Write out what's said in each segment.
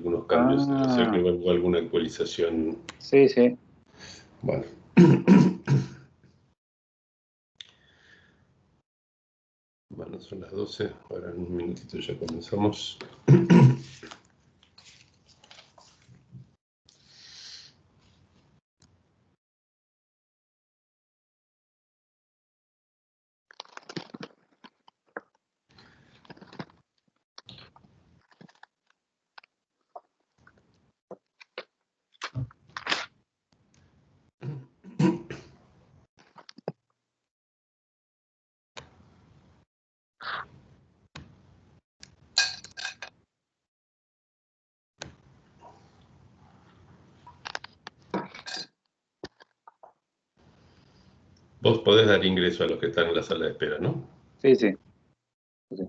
algunos cambios, debe ser que Ah, hubo alguna actualización. sí, sí. Bueno. Bueno, son las 12, ahora en un minutito ya comenzamos. Vos podés dar ingreso a los que están en la sala de espera, ¿no? Sí, sí. Sí.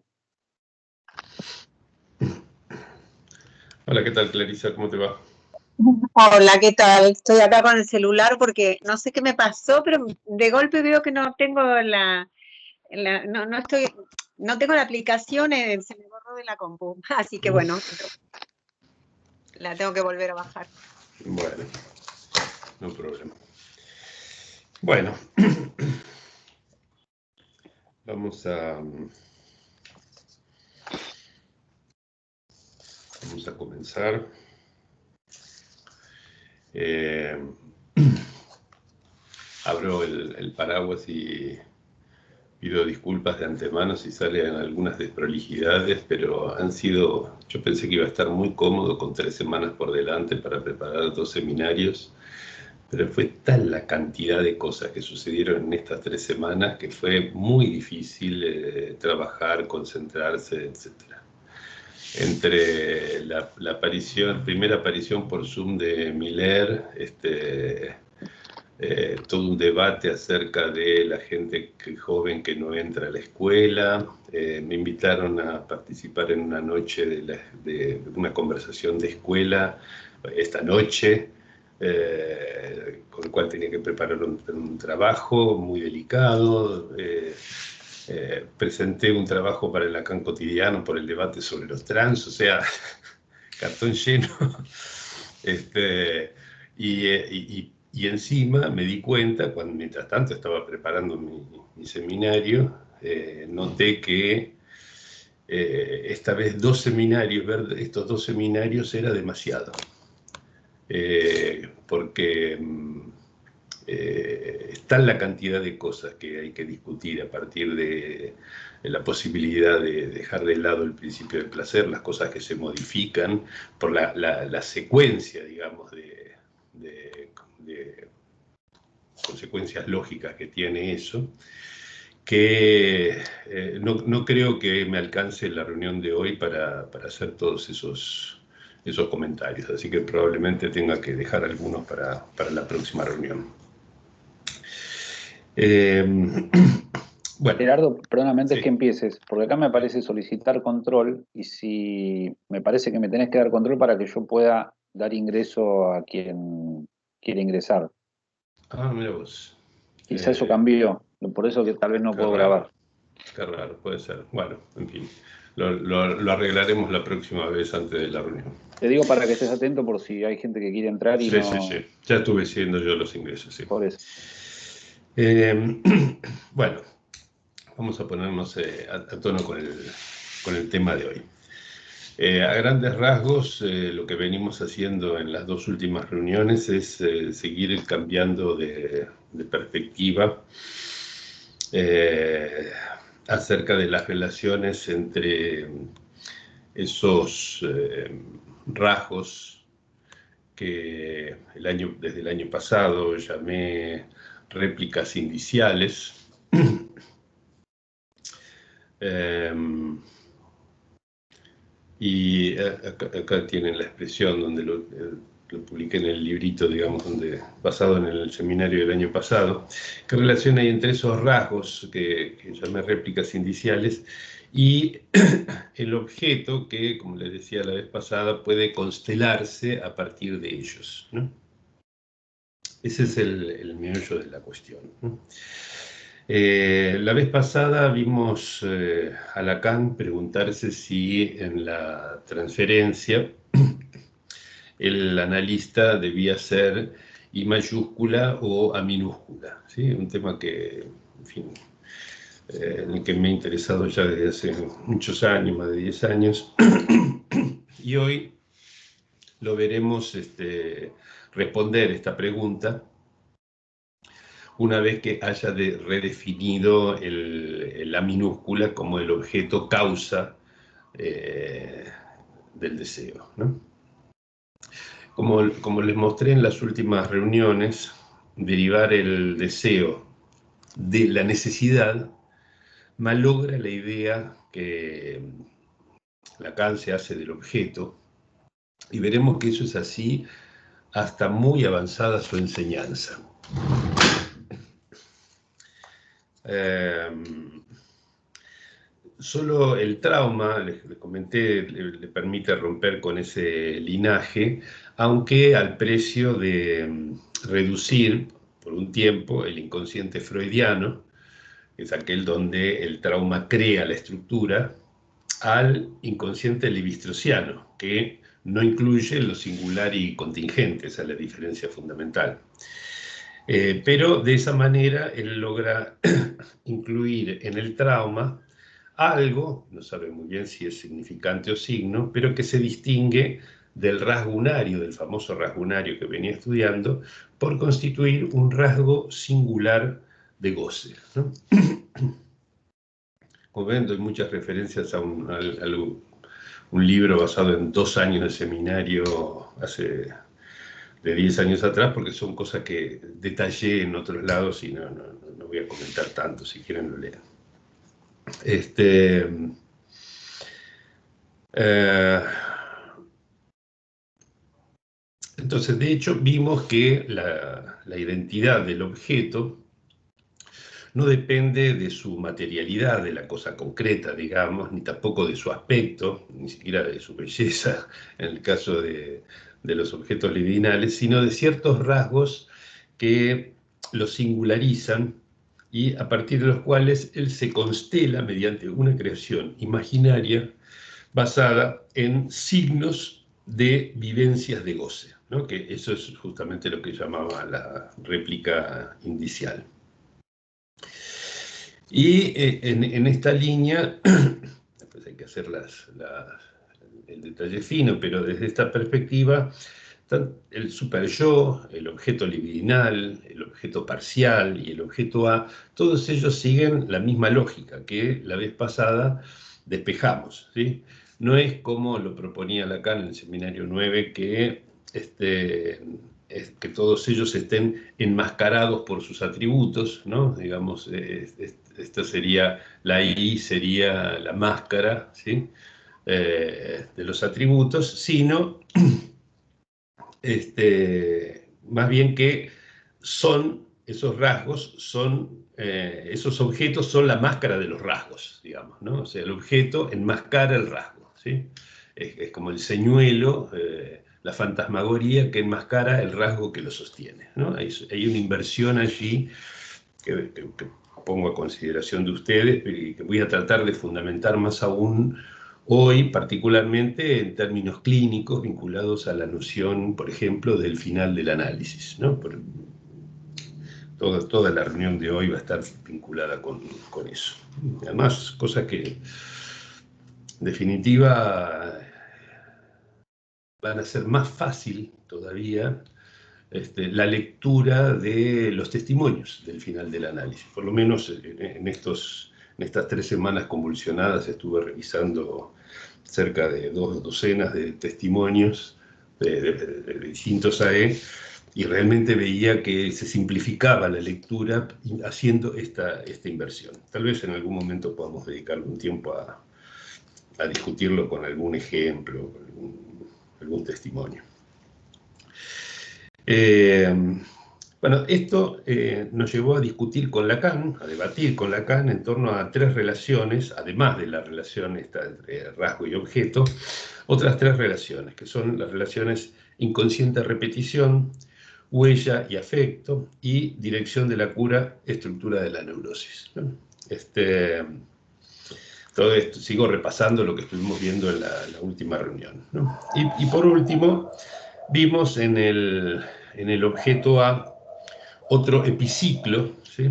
Hola, ¿qué tal, Clarisa? ¿Cómo te va? Hola, ¿qué tal? Estoy acá con el celular porque no sé qué me pasó, pero de golpe veo que no tengo no tengo la aplicación, se me borró de la compu, así que bueno, la tengo que volver a bajar. Bueno, no hay problema. Bueno, vamos a comenzar. Abro el paraguas y pido disculpas de antemano si salen algunas desprolijidades, pero yo pensé que iba a estar muy cómodo con 3 semanas por delante para preparar 2 seminarios, pero fue tal la cantidad de cosas que sucedieron en estas 3 semanas que fue muy difícil trabajar, concentrarse, etcétera. Entre la primera aparición por Zoom de Miller, todo un debate acerca de la gente joven que no entra a la escuela. Me invitaron a participar en una noche de una conversación de escuela esta noche, con el cual tenía que preparar un trabajo muy delicado. Presenté un trabajo para el Lacan cotidiano por el debate sobre los trans, o sea, cartón lleno. Y encima me di cuenta, mientras tanto estaba preparando mi seminario, noté que esta vez ver estos 2 seminarios era demasiado. Porque está la cantidad de cosas que hay que discutir a partir de la posibilidad de dejar de lado el principio del placer, las cosas que se modifican por la secuencia, digamos, de consecuencias lógicas que tiene eso, que no creo que me alcance la reunión de hoy para hacer todos esos comentarios, así que probablemente tenga que dejar algunos para la próxima reunión. Bueno. Gerardo, perdóname antes Sí. que empieces, porque acá me aparece solicitar control y si me parece que me tenés que dar control para que yo pueda dar ingreso a quien quiere ingresar. Ah, mira vos. Quizá eso cambió, por eso que tal vez no Qué puedo raro, grabar. qué raro, puede ser. Bueno, en fin, lo arreglaremos la próxima vez antes de la reunión. Te digo para que estés atento por si hay gente que quiere entrar y Sí, sí, sí. no... Ya estuve haciendo yo los ingresos, sí. Por eso. Bueno, vamos a ponernos a tono con el tema de hoy. A grandes rasgos, lo que venimos haciendo en las 2 últimas reuniones es seguir cambiando de perspectiva acerca de las relaciones entre esos rasgos que desde el año pasado llamé réplicas indiciales. Y acá tienen la expresión donde lo publiqué en el librito, digamos, basado en el seminario del año pasado. ¿Qué relación hay entre esos rasgos que llamé réplicas indiciales y el objeto que, como les decía la vez pasada, puede constelarse a partir de ellos, ¿no? Ese es el meollo de la cuestión, ¿no? La vez pasada vimos a Lacan preguntarse si en la transferencia el analista debía ser I mayúscula o A minúscula, ¿sí? Un tema que, en fin, en el que me he interesado ya desde hace muchos años, más de 10 años, y hoy lo veremos responder esta pregunta una vez que haya redefinido la minúscula como el objeto causa del deseo, ¿no? Como les mostré en las últimas reuniones, derivar el deseo de la necesidad malogra la idea que Lacan se hace del objeto, y veremos que eso es así hasta muy avanzada su enseñanza. Solo el trauma, les comenté, le permite romper con ese linaje, aunque al precio de reducir por un tiempo el inconsciente freudiano, que es aquel donde el trauma crea la estructura, al inconsciente levi-straussiano, que no incluye lo singular y contingente, esa es la diferencia fundamental. Pero de esa manera él logra incluir en el trauma algo, no sabe muy bien si es significante o signo, pero que se distingue del rasgo unario, del famoso rasgo unario que venía estudiando, por constituir un rasgo singular de goce, ¿no? Como ven, doy muchas referencias a un libro basado en 2 años de seminario de 10 años atrás, porque son cosas que detallé en otros lados y no voy a comentar tanto, si quieren lo leen. Entonces, de hecho, vimos que la identidad del objeto no depende de su materialidad, de la cosa concreta, digamos, ni tampoco de su aspecto, ni siquiera de su belleza, en el caso de los objetos libidinales, sino de ciertos rasgos que los singularizan y a partir de los cuales él se constela mediante una creación imaginaria basada en signos de vivencias de goce, ¿no? Que eso es justamente lo que llamaba la réplica indicial. Y en esta línea, después hay que hacer el detalle fino, pero desde esta perspectiva, el superyo, el objeto libidinal, el objeto parcial y el objeto A, todos ellos siguen la misma lógica que la vez pasada despejamos, ¿sí? No es como lo proponía Lacan en el seminario 9, que todos ellos estén enmascarados por sus atributos, ¿no? Digamos, esta sería, la I sería la máscara, ¿sí? De los atributos, sino más bien que esos rasgos, esos objetos son la máscara de los rasgos, digamos, ¿no? O sea, el objeto enmascara el rasgo, ¿sí? Es como el señuelo, la fantasmagoría que enmascara el rasgo que lo sostiene, ¿no? Hay una inversión allí que pongo a consideración de ustedes y que voy a tratar de fundamentar más aún hoy, particularmente en términos clínicos vinculados a la noción, por ejemplo, del final del análisis, ¿no? Toda la reunión de hoy va a estar vinculada con eso. Además, cosas que, en definitiva, van a ser más fácil todavía la lectura de los testimonios del final del análisis. Por lo menos en estas 3 semanas convulsionadas estuve revisando cerca de 2 docenas de testimonios de distintos AE, y realmente veía que se simplificaba la lectura haciendo esta inversión. Tal vez en algún momento podamos dedicar un tiempo a discutirlo con algún ejemplo, algún testimonio. Bueno, esto nos llevó a discutir con Lacan, a debatir con Lacan en torno a 3 relaciones, además de la relación entre rasgo y objeto, otras 3 relaciones, que son las relaciones inconsciente repetición, huella y afecto, y dirección de la cura, estructura de la neurosis, ¿no? Todo esto, sigo repasando lo que estuvimos viendo en la última reunión, ¿no? Y por último, vimos en el objeto A otro epiciclo, ¿sí?,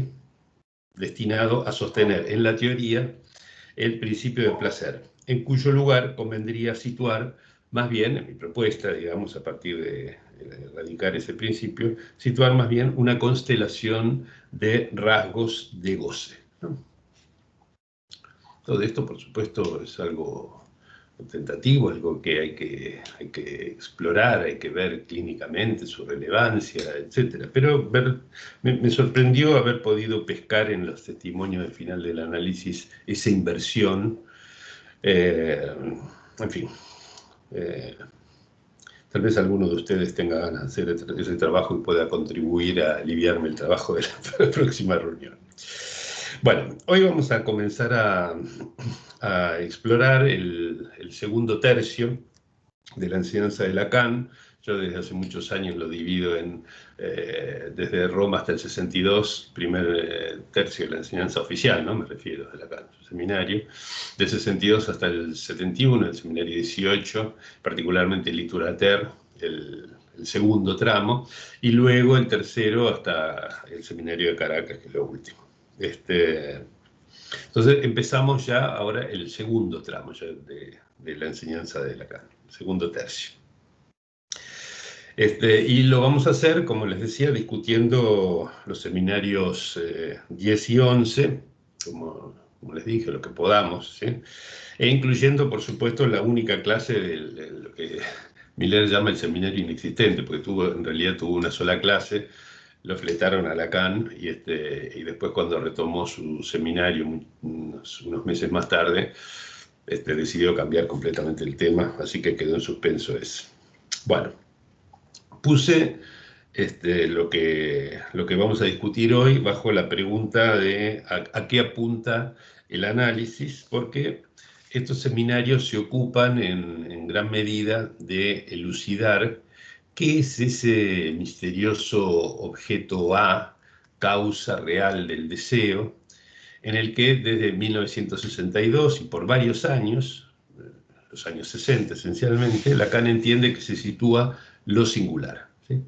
destinado a sostener en la teoría el principio del placer, en cuyo lugar convendría situar, más bien, en mi propuesta, digamos, a partir de erradicar ese principio, situar más bien una constelación de rasgos de goce, ¿no? Todo esto, por supuesto, es algo tentativo, algo que hay que explorar, hay que ver clínicamente su relevancia, etc. Pero me sorprendió haber podido pescar en los testimonios del final del análisis esa inversión. En fin, tal vez alguno de ustedes tenga ganas de hacer ese trabajo y pueda contribuir a aliviarme el trabajo de la próxima reunión. Bueno, hoy vamos a comenzar a explorar el segundo tercio de la enseñanza de Lacan. Yo desde hace muchos años lo divido desde Roma hasta el 62, primer tercio de la enseñanza oficial, ¿no? Me refiero a Lacan, su seminario, del 62 hasta el 71, el seminario 18, particularmente el Literater, el segundo tramo, y luego el tercero hasta el seminario de Caracas, que es lo último. Entonces empezamos ya ahora el segundo tramo ya de la enseñanza de Lacan, segundo tercio. Y lo vamos a hacer, como les decía, discutiendo los seminarios 10 y 11, como les dije, lo que podamos, ¿sí?, e incluyendo, por supuesto, la única clase de lo que Miller llama el seminario inexistente, porque en realidad tuvo una sola clase. Lo fletaron a Lacan y después, cuando retomó su seminario unos meses más tarde, decidió cambiar completamente el tema, así que quedó en suspenso eso. Bueno, puse lo que vamos a discutir hoy bajo la pregunta de a qué apunta el análisis, porque estos seminarios se ocupan en gran medida de elucidar ¿qué es ese misterioso objeto A, causa real del deseo, en el que desde 1962 y por varios años, los años 60 esencialmente, Lacan entiende que se sitúa lo singular, ¿sí?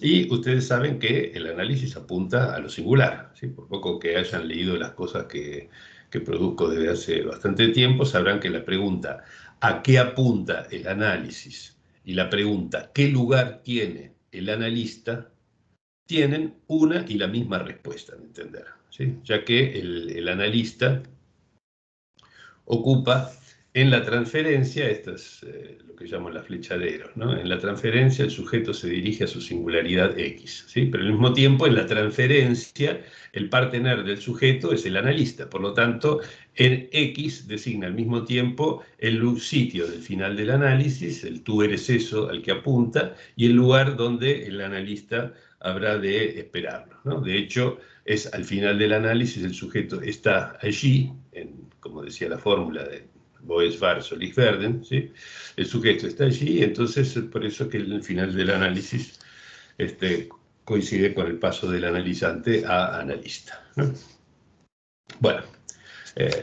Y ustedes saben que el análisis apunta a lo singular, ¿sí? Por poco que hayan leído las cosas que produzco desde hace bastante tiempo, sabrán que la pregunta ¿a qué apunta el análisis? Y la pregunta ¿qué lugar tiene el analista? Tienen una y la misma respuesta, ¿me entender? ¿Sí? Ya que el analista ocupa en la transferencia, esto es lo que llaman las flechaderos, ¿no? En la transferencia el sujeto se dirige a su singularidad X, ¿sí? Pero al mismo tiempo en la transferencia el partener del sujeto es el analista, por lo tanto el X designa al mismo tiempo el sitio del final del análisis, el tú eres eso al que apunta, y el lugar donde el analista habrá de esperarlo, ¿no? De hecho, es al final del análisis el sujeto está allí, como decía la fórmula de Boes-Var, Solis-Verden, ¿sí? El sujeto está allí, entonces por eso que el final del análisis coincide con el paso del analizante a analista, ¿no? Bueno,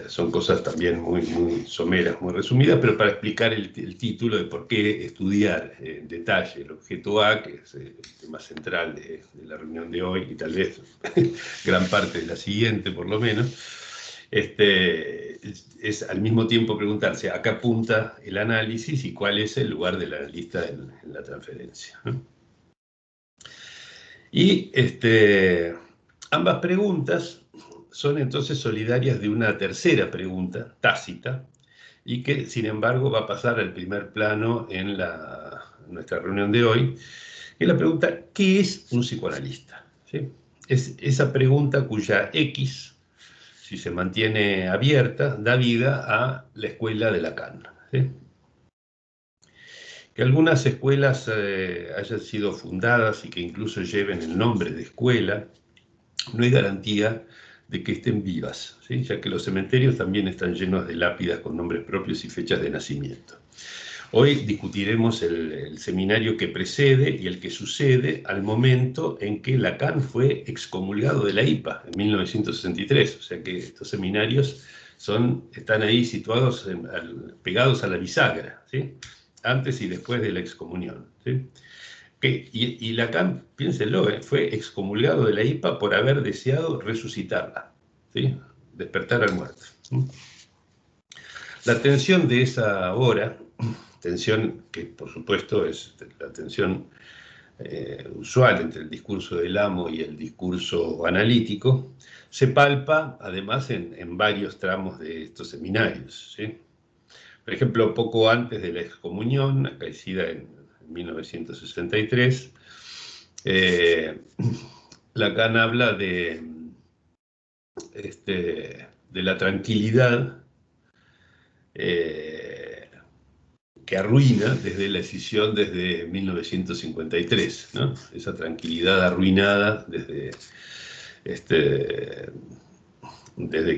son cosas también muy someras, muy resumidas, pero para explicar el título de por qué estudiar en detalle el objeto A, que es el tema central de la reunión de hoy, y tal vez gran parte de la siguiente por lo menos, es al mismo tiempo preguntarse a qué apunta el análisis y cuál es el lugar del analista en la transferencia, ¿no? Y ambas preguntas son entonces solidarias de una tercera pregunta, tácita, y que sin embargo va a pasar al primer plano en nuestra reunión de hoy, que es la pregunta ¿qué es un psicoanalista? ¿Sí? Es esa pregunta cuya X, si se mantiene abierta, da vida a la escuela de Lacan, ¿sí? Que algunas escuelas hayan sido fundadas y que incluso lleven el nombre de escuela, no hay garantía de que estén vivas, ¿sí? Ya que los cementerios también están llenos de lápidas con nombres propios y fechas de nacimiento. Hoy discutiremos el seminario que precede y el que sucede al momento en que Lacan fue excomulgado de la IPA, en 1963. O sea que estos seminarios están ahí situados, pegados a la bisagra, ¿sí? antes y después de la excomunión, ¿sí? Y Lacan, piénsenlo, fue excomulgado de la IPA por haber deseado resucitarla, ¿sí? Despertar al muerto. La tensión de esa hora, tensión que por supuesto es la tensión usual entre el discurso del amo y el discurso analítico, se palpa además en varios tramos de estos seminarios, ¿sí? Por ejemplo, poco antes de la excomunión, acaecida en 1963, Lacan habla de la tranquilidad que arruina desde la escisión desde 1953, ¿no? Esa tranquilidad arruinada desde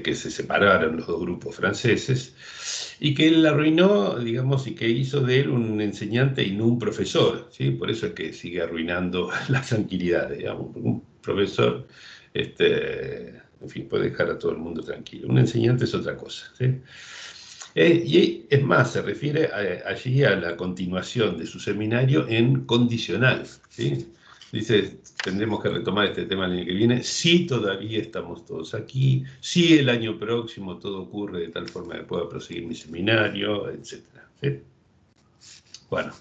que se separaron los dos grupos franceses, y que él arruinó, digamos, y que hizo de él un enseñante y no un profesor, ¿sí? Por eso es que sigue arruinando la tranquilidad, digamos. Un profesor, en fin, puede dejar a todo el mundo tranquilo. Un enseñante es otra cosa, ¿sí? Y es más, se refiere allí a la continuación de su seminario en condicional, ¿sí? Dice, tendremos que retomar este tema el año que viene, si todavía estamos todos aquí, si el año próximo todo ocurre de tal forma que pueda proseguir mi seminario, etc. ¿Sí? Bueno,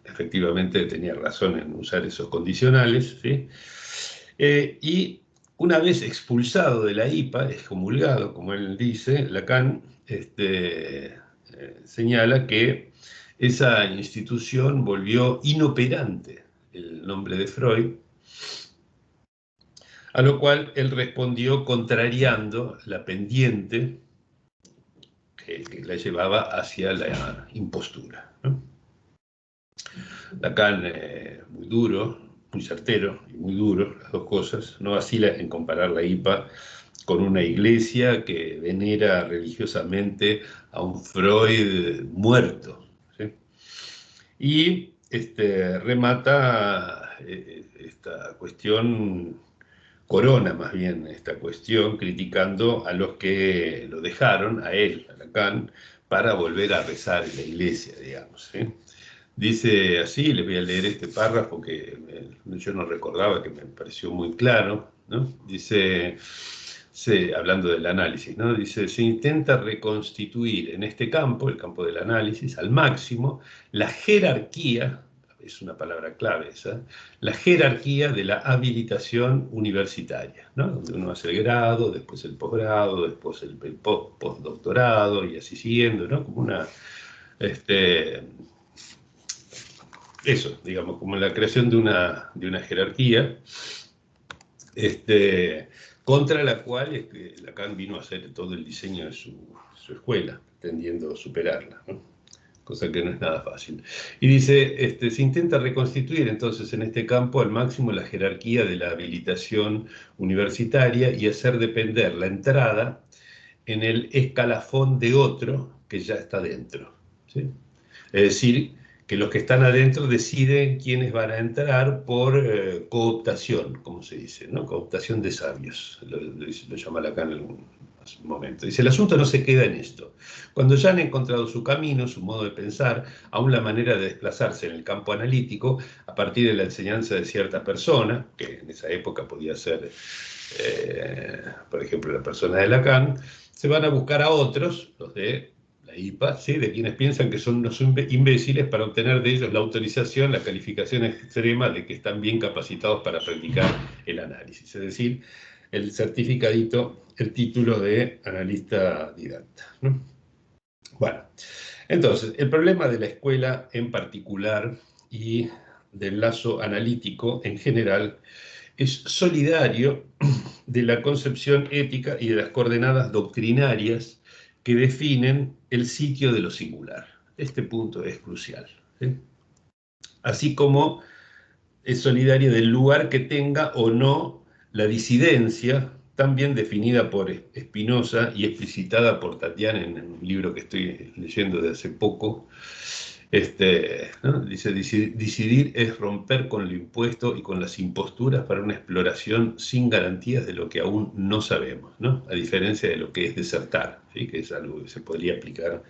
efectivamente tenía razón en usar esos condicionales, ¿sí? Y una vez expulsado de la IPA, excomulgado, como él dice, Lacan señala que esa institución volvió inoperante el nombre de Freud, a lo cual él respondió contrariando la pendiente que la llevaba hacia la impostura, ¿no? Lacan, muy duro, muy certero y muy duro, las dos cosas, no vacila en comparar la IPA con una iglesia que venera religiosamente a un Freud muerto, ¿sí? Y remata esta cuestión, corona más bien esta cuestión, criticando a los que lo dejaron, a él, a Lacan, para volver a rezar en la iglesia, digamos, ¿sí? Dice así, les voy a leer este párrafo que yo no recordaba, que me pareció muy claro, ¿no? Dice, hablando del análisis, ¿no? Dice, se intenta reconstituir en este campo, el campo del análisis, al máximo, la jerarquía, es una palabra clave esa, la jerarquía de la habilitación universitaria, ¿no? Donde uno hace el grado, después el posgrado, después el postdoctorado y así siguiendo, ¿no? Como una... eso, digamos, como la creación de una jerarquía, contra la cual Lacan vino a hacer todo el diseño de su escuela, pretendiendo superarla, ¿no? Cosa que no es nada fácil. Y dice, se intenta reconstituir entonces en este campo al máximo la jerarquía de la habilitación universitaria y hacer depender la entrada en el escalafón de otro que ya está dentro, ¿sí? Es decir, que los que están adentro deciden quiénes van a entrar por cooptación, como se dice, ¿no? Cooptación de sabios, lo llama Lacan en algún momento. Dice, el asunto no se queda en esto. Cuando ya han encontrado su camino, su modo de pensar, aún la manera de desplazarse en el campo analítico, a partir de la enseñanza de cierta persona, que en esa época podía ser, por ejemplo, la persona de Lacan, se van a buscar a otros, los de la IPA, ¿sí? De quienes piensan que son unos imbéciles, para obtener de ellos la autorización, la calificación extrema de que están bien capacitados para practicar el análisis. Es decir, el certificadito, el título de analista didacta, ¿no? Bueno, entonces, el problema de la escuela en particular y del lazo analítico en general es solidario de la concepción ética y de las coordenadas doctrinarias que definen el sitio de lo singular. Este punto es crucial, ¿sí? Así como es solidario del lugar que tenga o no la disidencia, tan bien definida por Spinoza y explicitada por Tatiana en un libro que estoy leyendo de hace poco. ¿No? Dice, decidir es romper con lo impuesto y con las imposturas para una exploración sin garantías de lo que aún no sabemos, ¿no? A diferencia de lo que es desertar, ¿sí? Que es algo que se podría aplicar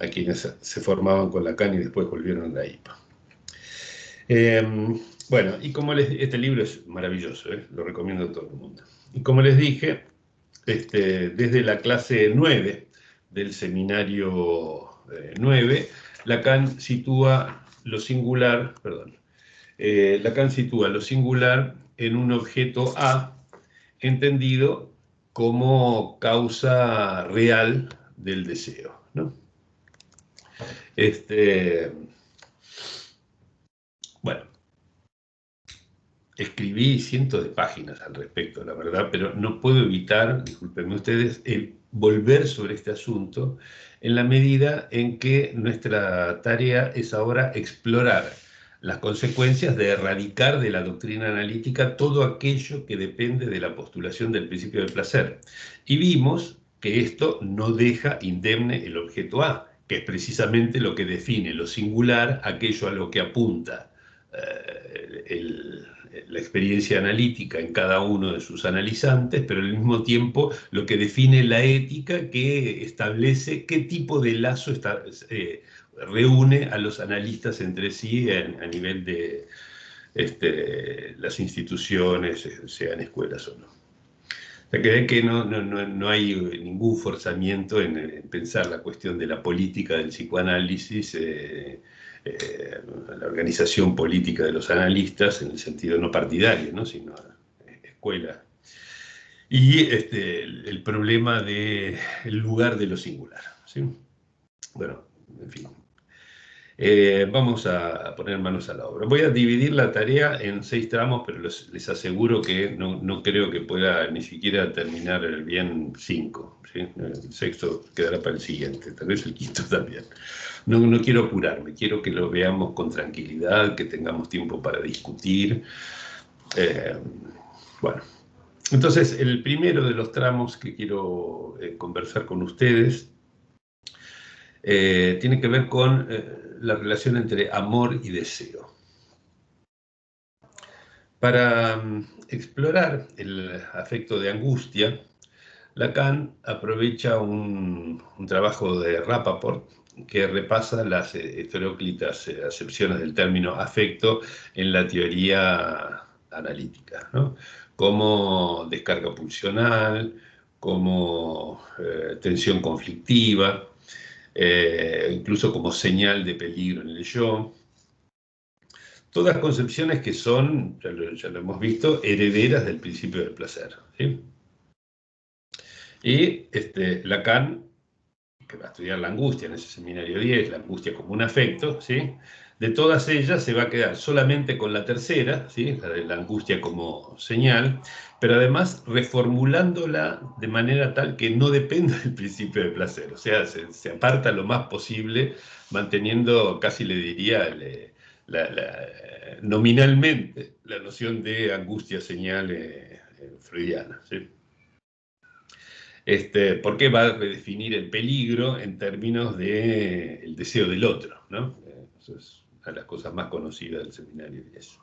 a quienes se formaban con Lacan y después volvieron a la IPA. Bueno, y como este libro es maravilloso, lo recomiendo a todo el mundo. Y como les dije, desde la clase 9 del seminario 9, Lacan sitúa lo singular, Lacan sitúa lo singular en un objeto A, entendido como causa real del deseo, ¿no? Bueno, escribí cientos de páginas al respecto, la verdad, pero no puedo evitar, discúlpenme ustedes, el volver sobre este asunto en la medida en que nuestra tarea es ahora explorar las consecuencias de erradicar de la doctrina analítica todo aquello que depende de la postulación del principio del placer. Y vimos que esto no deja indemne el objeto A, que es precisamente lo que define lo singular, aquello a lo que apunta la experiencia analítica en cada uno de sus analizantes, pero al mismo tiempo lo que define la ética que establece qué tipo de lazo reúne a los analistas entre sí a nivel de las instituciones, sean escuelas o no. O sea, que no hay ningún forzamiento en pensar la cuestión de la política del psicoanálisis, la organización política de los analistas en el sentido no partidario, ¿no? Sino escuela. Y el problema del lugar de lo singular, ¿sí? Bueno, en fin. Vamos a poner manos a la obra. Voy a dividir la tarea en 6 tramos, pero les aseguro que no creo que pueda ni siquiera terminar bien 5. ¿Sí? El 6º quedará para el siguiente, tal vez el 5º también. No quiero apurarme, quiero que lo veamos con tranquilidad, que tengamos tiempo para discutir. Bueno, entonces el primero de los tramos que quiero conversar con ustedes tiene que ver con la relación entre amor y deseo. Para explorar el afecto de angustia, Lacan aprovecha un trabajo de Rappaport que repasa las heteróclitas acepciones del término afecto en la teoría analítica, ¿no? Como descarga pulsional, como tensión conflictiva, incluso como señal de peligro en el yo. Todas concepciones que son, ya lo hemos visto, herederas del principio del placer, ¿sí? Y Lacan, que va a estudiar la angustia en ese seminario 10, la angustia como un afecto, ¿sí? De todas ellas se va a quedar solamente con la tercera, ¿sí? La de la angustia como señal, pero además reformulándola de manera tal que no dependa del principio del placer, o sea, se aparta lo más posible, manteniendo, casi le diría, nominalmente, la noción de angustia señal freudiana, ¿sí? Porque va a redefinir el peligro en términos del deseo del otro, ¿no? Eso es una de las cosas más conocidas del seminario 10.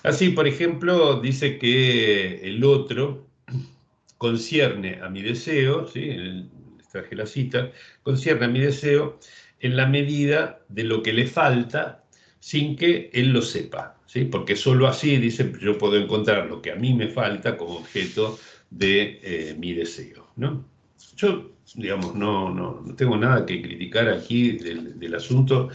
Así, por ejemplo, dice que el otro concierne a mi deseo, ¿sí? Les traje la cita, concierne a mi deseo en la medida de lo que le falta sin que él lo sepa, ¿sí? Porque solo así, dice, yo puedo encontrar lo que a mí me falta como objeto de mi deseo, ¿no? Yo, digamos, no tengo nada que criticar aquí del asunto,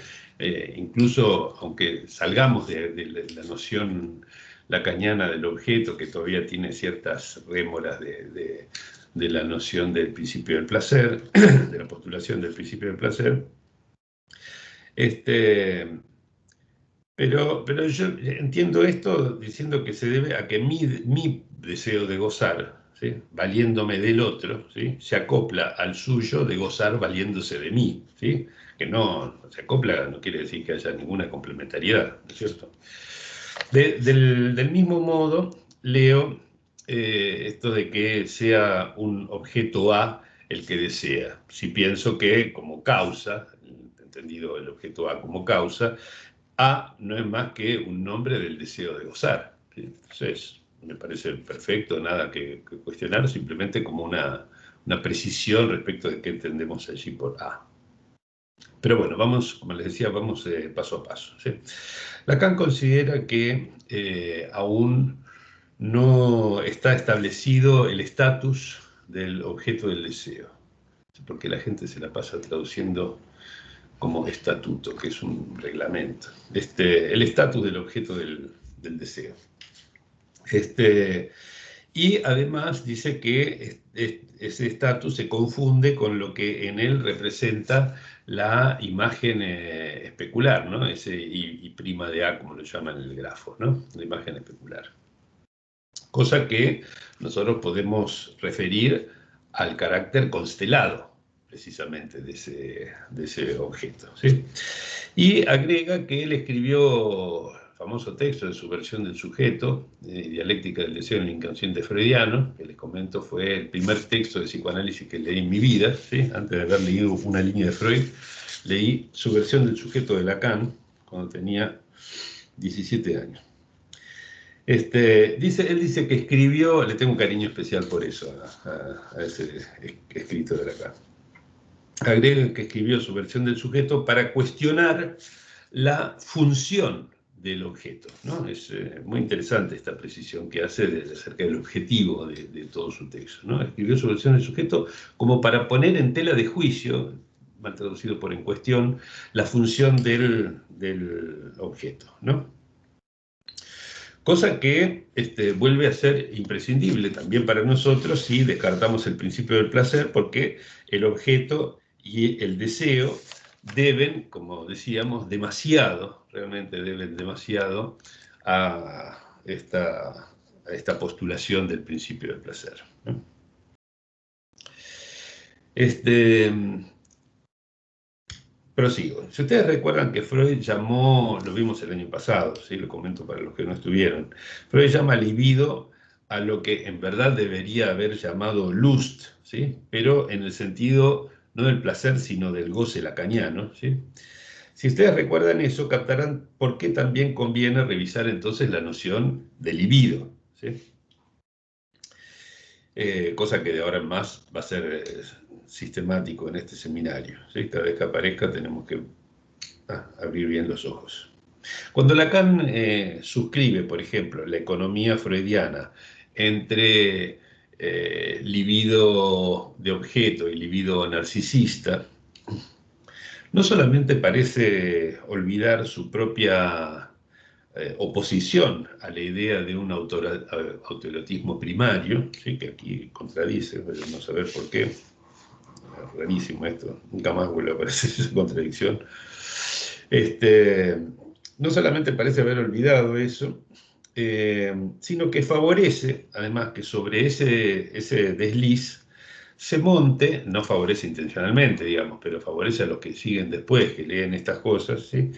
incluso aunque salgamos de la noción lacaniana del objeto, que todavía tiene ciertas rémoras de la noción del principio del placer, de la postulación del principio del placer. Pero yo entiendo esto diciendo que se debe a que mi deseo de gozar, ¿sí? Valiéndome del otro, ¿sí? Se acopla al suyo de gozar valiéndose de mí, ¿sí? Que no se acopla, no quiere decir que haya ninguna complementariedad, ¿no es cierto? Del mismo modo, leo esto de que sea un objeto A el que desea. Si pienso que como causa, entendido el objeto A como causa, A no es más que un nombre del deseo de gozar. Entonces, me parece perfecto, nada que cuestionar, simplemente como una precisión respecto de qué entendemos allí por A. Pero bueno, vamos, como les decía, vamos paso a paso, ¿sí? Lacan considera que aún no está establecido el estatus del objeto del deseo, porque la gente se la pasa traduciendo como estatuto, que es un reglamento. El estatus del objeto del deseo. Y además dice que ese estatus se confunde con lo que en él representa la imagen especular, ¿no? Ese I prima de A, como lo llaman en el grafo, ¿no? La imagen especular. Cosa que nosotros podemos referir al carácter constelado, precisamente, de ese objeto, ¿sí? Y agrega que él escribió famoso texto de Subversión del sujeto, Dialéctica del deseo en el inconsciente freudiano, que les comento fue el primer texto de psicoanálisis que leí en mi vida, ¿sí? Antes de haber leído una línea de Freud, leí Subversión del sujeto de Lacan, cuando tenía 17 años. Él dice que escribió, le tengo un cariño especial por eso, a ese escrito de Lacan. Agrega que escribió Subversión del sujeto para cuestionar la función del objeto, ¿no? Es muy interesante esta precisión que hace acerca del objetivo de todo su texto, ¿no? Escribió Subversión del sujeto como para poner en tela de juicio, mal traducido por en cuestión, la función del objeto, ¿no? Cosa que vuelve a ser imprescindible también para nosotros si descartamos el principio del placer, porque el objeto y el deseo deben, como decíamos, realmente deben demasiado a esta postulación del principio del placer, ¿no? Prosigo. Si ustedes recuerdan que Freud llamó, lo vimos el año pasado, ¿sí? Lo comento para los que no estuvieron, Freud llama libido a lo que en verdad debería haber llamado lust, ¿sí? Pero en el sentido no del placer, sino del goce lacaniano, ¿sí? Si ustedes recuerdan eso, captarán por qué también conviene revisar entonces la noción de libido, ¿sí? Cosa que de ahora en más va a ser sistemático en este seminario, ¿sí? Cada vez que aparezca tenemos que abrir bien los ojos. Cuando Lacan suscribe, por ejemplo, la economía freudiana entre libido de objeto y libido narcisista, no solamente parece olvidar su propia oposición a la idea de un autoerotismo primario, ¿sí? Que aquí contradice, vamos a ver por qué. Es rarísimo esto, nunca más vuelve a aparecer esa contradicción. No solamente parece haber olvidado eso, sino que favorece, además, que sobre ese desliz se monte, no favorece intencionalmente, digamos, pero favorece a los que siguen después, que leen estas cosas, ¿sí?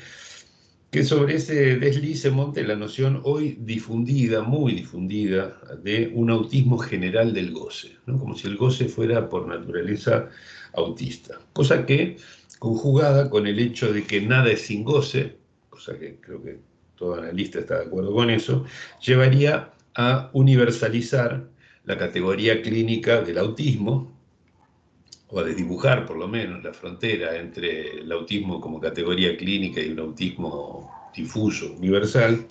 Que sobre ese desliz se monte la noción hoy difundida, muy difundida, de un autismo general del goce, ¿no? Como si el goce fuera por naturaleza autista. Cosa que, conjugada con el hecho de que nada es sin goce, cosa que creo que todo analista está de acuerdo con eso, llevaría a universalizar la categoría clínica del autismo, o a desdibujar por lo menos la frontera entre el autismo como categoría clínica y un autismo difuso, universal,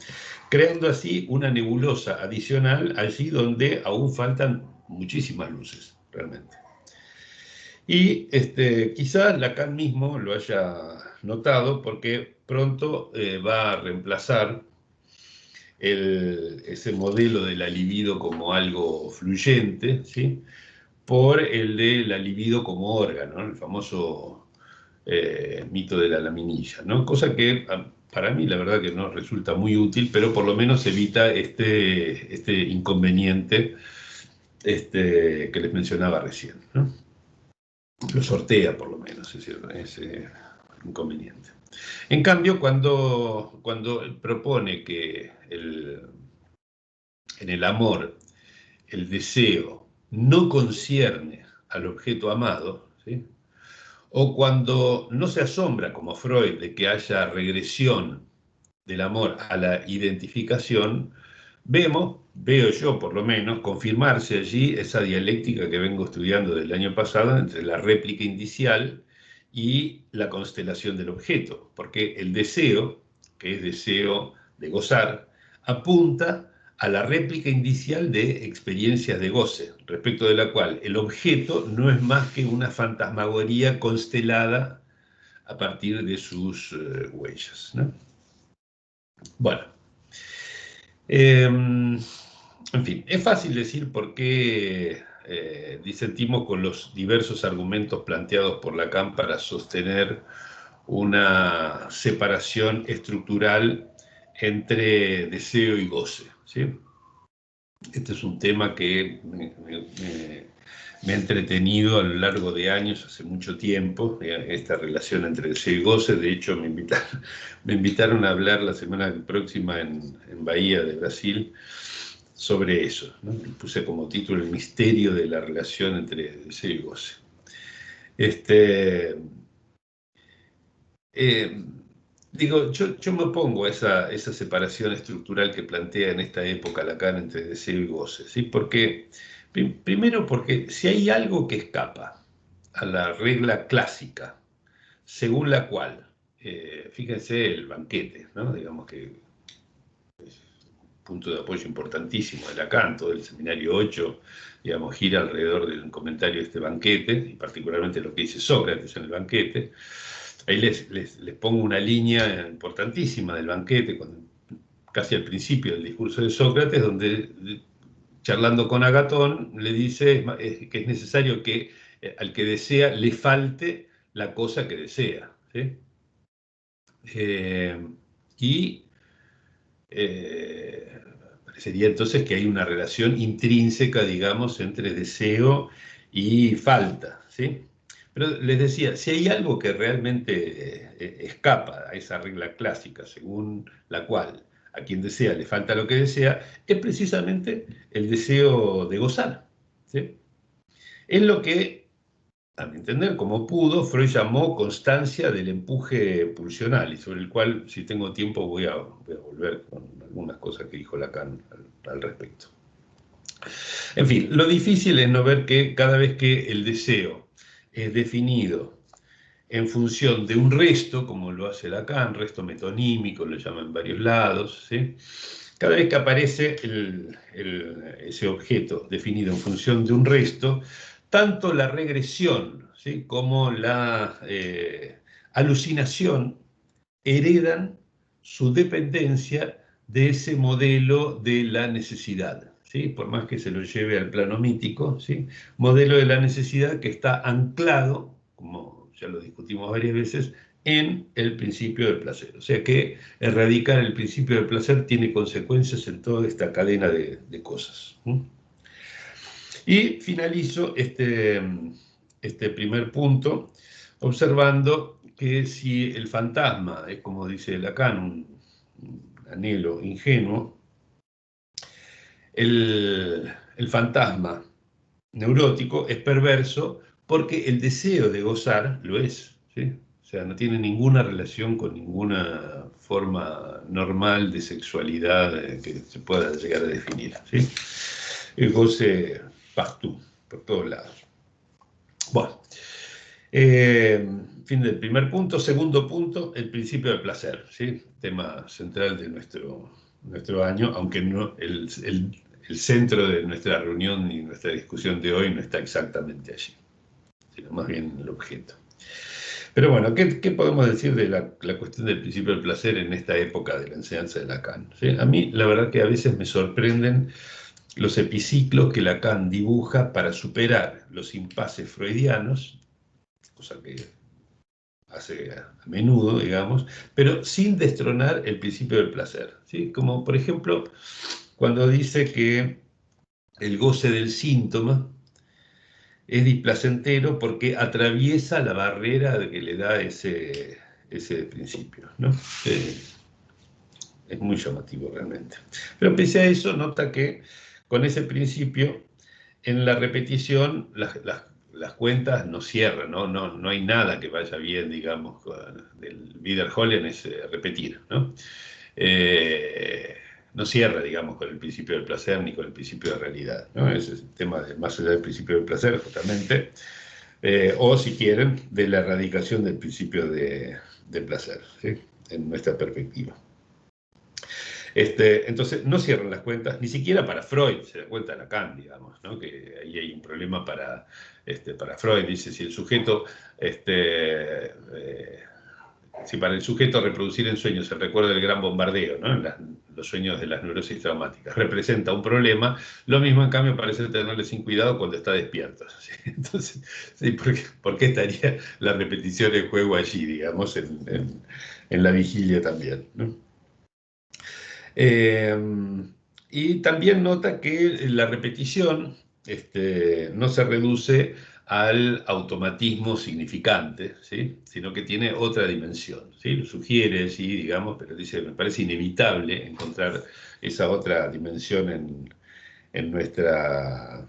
creando así una nebulosa adicional allí donde aún faltan muchísimas luces, realmente. Y quizás Lacan mismo lo haya notado porque pronto va a reemplazar ese modelo de la libido como algo fluyente, ¿sí? Por el de la libido como órgano, ¿no? El famoso mito de la laminilla, ¿no? Cosa que para mí la verdad que no resulta muy útil, pero por lo menos evita este inconveniente que les mencionaba recién, ¿no? Lo sortea por lo menos ese inconveniente. En cambio, cuando propone que en el amor el deseo no concierne al objeto amado, ¿sí? O cuando no se asombra, como Freud, de que haya regresión del amor a la identificación, veo yo por lo menos, confirmarse allí esa dialéctica que vengo estudiando del año pasado entre la réplica indicial y la constelación del objeto, porque el deseo, que es deseo de gozar, apunta a la réplica indicial de experiencias de goce, respecto de la cual el objeto no es más que una fantasmagoría constelada a partir de sus huellas, ¿no? Bueno, en fin, es fácil decir por qué disentimos con los diversos argumentos planteados por Lacan para sostener una separación estructural entre deseo y goce, ¿sí? Este es un tema que me ha entretenido a lo largo de años, hace mucho tiempo, esta relación entre deseo y goce. De hecho, me invitaron a hablar la semana próxima en Bahía de Brasil sobre eso, ¿no? Y puse como título el misterio de la relación entre deseo y goce. Digo, yo me opongo a esa separación estructural que plantea en esta época Lacan entre deseo y goce, ¿sí? Porque, primero porque si hay algo que escapa a la regla clásica, según la cual, fíjense el banquete, ¿no? Digamos que es un punto de apoyo importantísimo de Lacan, todo el seminario 8, digamos, gira alrededor del comentario de este banquete, y particularmente lo que dice Sócrates en el banquete. Ahí les pongo una línea importantísima del banquete, casi al principio del discurso de Sócrates, donde, charlando con Agatón, le dice que es necesario que al que desea le falte la cosa que desea, ¿sí? Parecería entonces que hay una relación intrínseca, digamos, entre deseo y falta, ¿sí? Pero les decía, si hay algo que realmente escapa a esa regla clásica, según la cual a quien desea le falta lo que desea, es precisamente el deseo de gozar, ¿sí? Es lo que, a mi entender, como pudo, Freud llamó constancia del empuje pulsional, y sobre el cual, si tengo tiempo, voy a volver con algunas cosas que dijo Lacan al respecto. En fin, lo difícil es no ver que cada vez que el deseo es definido en función de un resto, como lo hace Lacan, resto metonímico, lo llama en varios lados, ¿sí? Cada vez que aparece ese objeto definido en función de un resto, tanto la regresión, ¿sí?, como la alucinación heredan su dependencia de ese modelo de la necesidad, ¿sí? Por más que se lo lleve al plano mítico, ¿sí? Modelo de la necesidad que está anclado, como ya lo discutimos varias veces, en el principio del placer. O sea que erradicar el principio del placer tiene consecuencias en toda esta cadena de cosas. Y finalizo este primer punto observando que si el fantasma es, como dice Lacan, un anhelo ingenuo, el fantasma neurótico es perverso porque el deseo de gozar lo es, ¿sí? O sea, no tiene ninguna relación con ninguna forma normal de sexualidad que se pueda llegar a definir, ¿sí? El goce partout, por todos lados. Bueno, fin del primer punto. Segundo punto, el principio del placer, ¿sí? Tema central de nuestro año, aunque no el centro de nuestra reunión y nuestra discusión de hoy no está exactamente allí, sino más bien el objeto. Pero bueno, ¿qué podemos decir de la cuestión del principio del placer en esta época de la enseñanza de Lacan? ¿Sí? A mí, la verdad que a veces me sorprenden los epiciclos que Lacan dibuja para superar los impases freudianos, cosa que hace a menudo, digamos, pero sin destronar el principio del placer, ¿sí? Como, por ejemplo, cuando dice que el goce del síntoma es displacentero porque atraviesa la barrera que le da ese principio, ¿no? Es muy llamativo realmente. Pero pese a eso, nota que con ese principio, en la repetición, las cuentas no cierran, no hay nada que vaya bien, digamos, del Wiederholen es repetir, ¿no? No cierra, digamos, con el principio del placer ni con el principio de realidad, ¿no? Ese es el tema de más allá del principio del placer, justamente, o si quieren, de la erradicación del principio de placer, ¿sí? En nuestra perspectiva. Entonces, no cierran las cuentas, ni siquiera para Freud, se da cuenta Lacan, digamos, ¿no? Que ahí hay un problema para Freud. Dice, si el sujeto, si para el sujeto reproducir en sueños el recuerdo del gran bombardeo, ¿no? Los sueños de las neurosis traumáticas, representa un problema, lo mismo en cambio parece tenerle sin cuidado cuando está despierto. ¿Sí? Entonces, ¿sí? ¿Por qué estaría la repetición en juego allí, digamos, en la vigilia también, ¿no? Y también nota que la repetición no se reduce al automatismo significante, ¿sí? Sino que tiene otra dimensión, ¿sí? Lo sugiere, sí, digamos, pero dice, me parece inevitable encontrar esa otra dimensión en nuestra,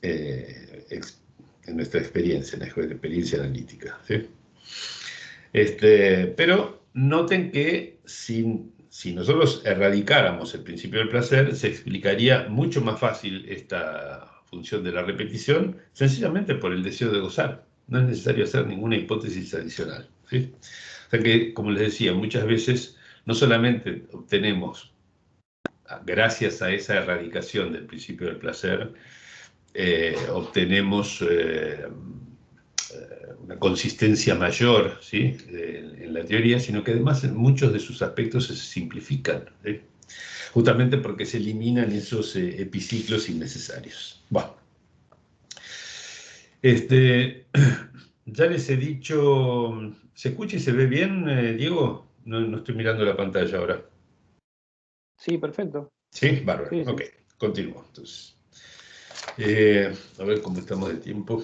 en nuestra experiencia, en nuestra experiencia analítica, ¿sí? Pero noten que si nosotros erradicáramos el principio del placer, se explicaría mucho más fácil esta función de la repetición, sencillamente por el deseo de gozar. No es necesario hacer ninguna hipótesis adicional, ¿sí? O sea que, como les decía, muchas veces no solamente obtenemos, gracias a esa erradicación del principio del placer, obtenemos una consistencia mayor, ¿sí? En la teoría, sino que además en muchos de sus aspectos se simplifican, ¿sí? Justamente porque se eliminan esos epiciclos innecesarios. Bueno, ya les he dicho, ¿se escucha y se ve bien, Diego? No estoy mirando la pantalla ahora. Sí, perfecto. Sí, bárbaro. Sí, sí. Ok, continúo. Entonces, a ver cómo estamos de tiempo.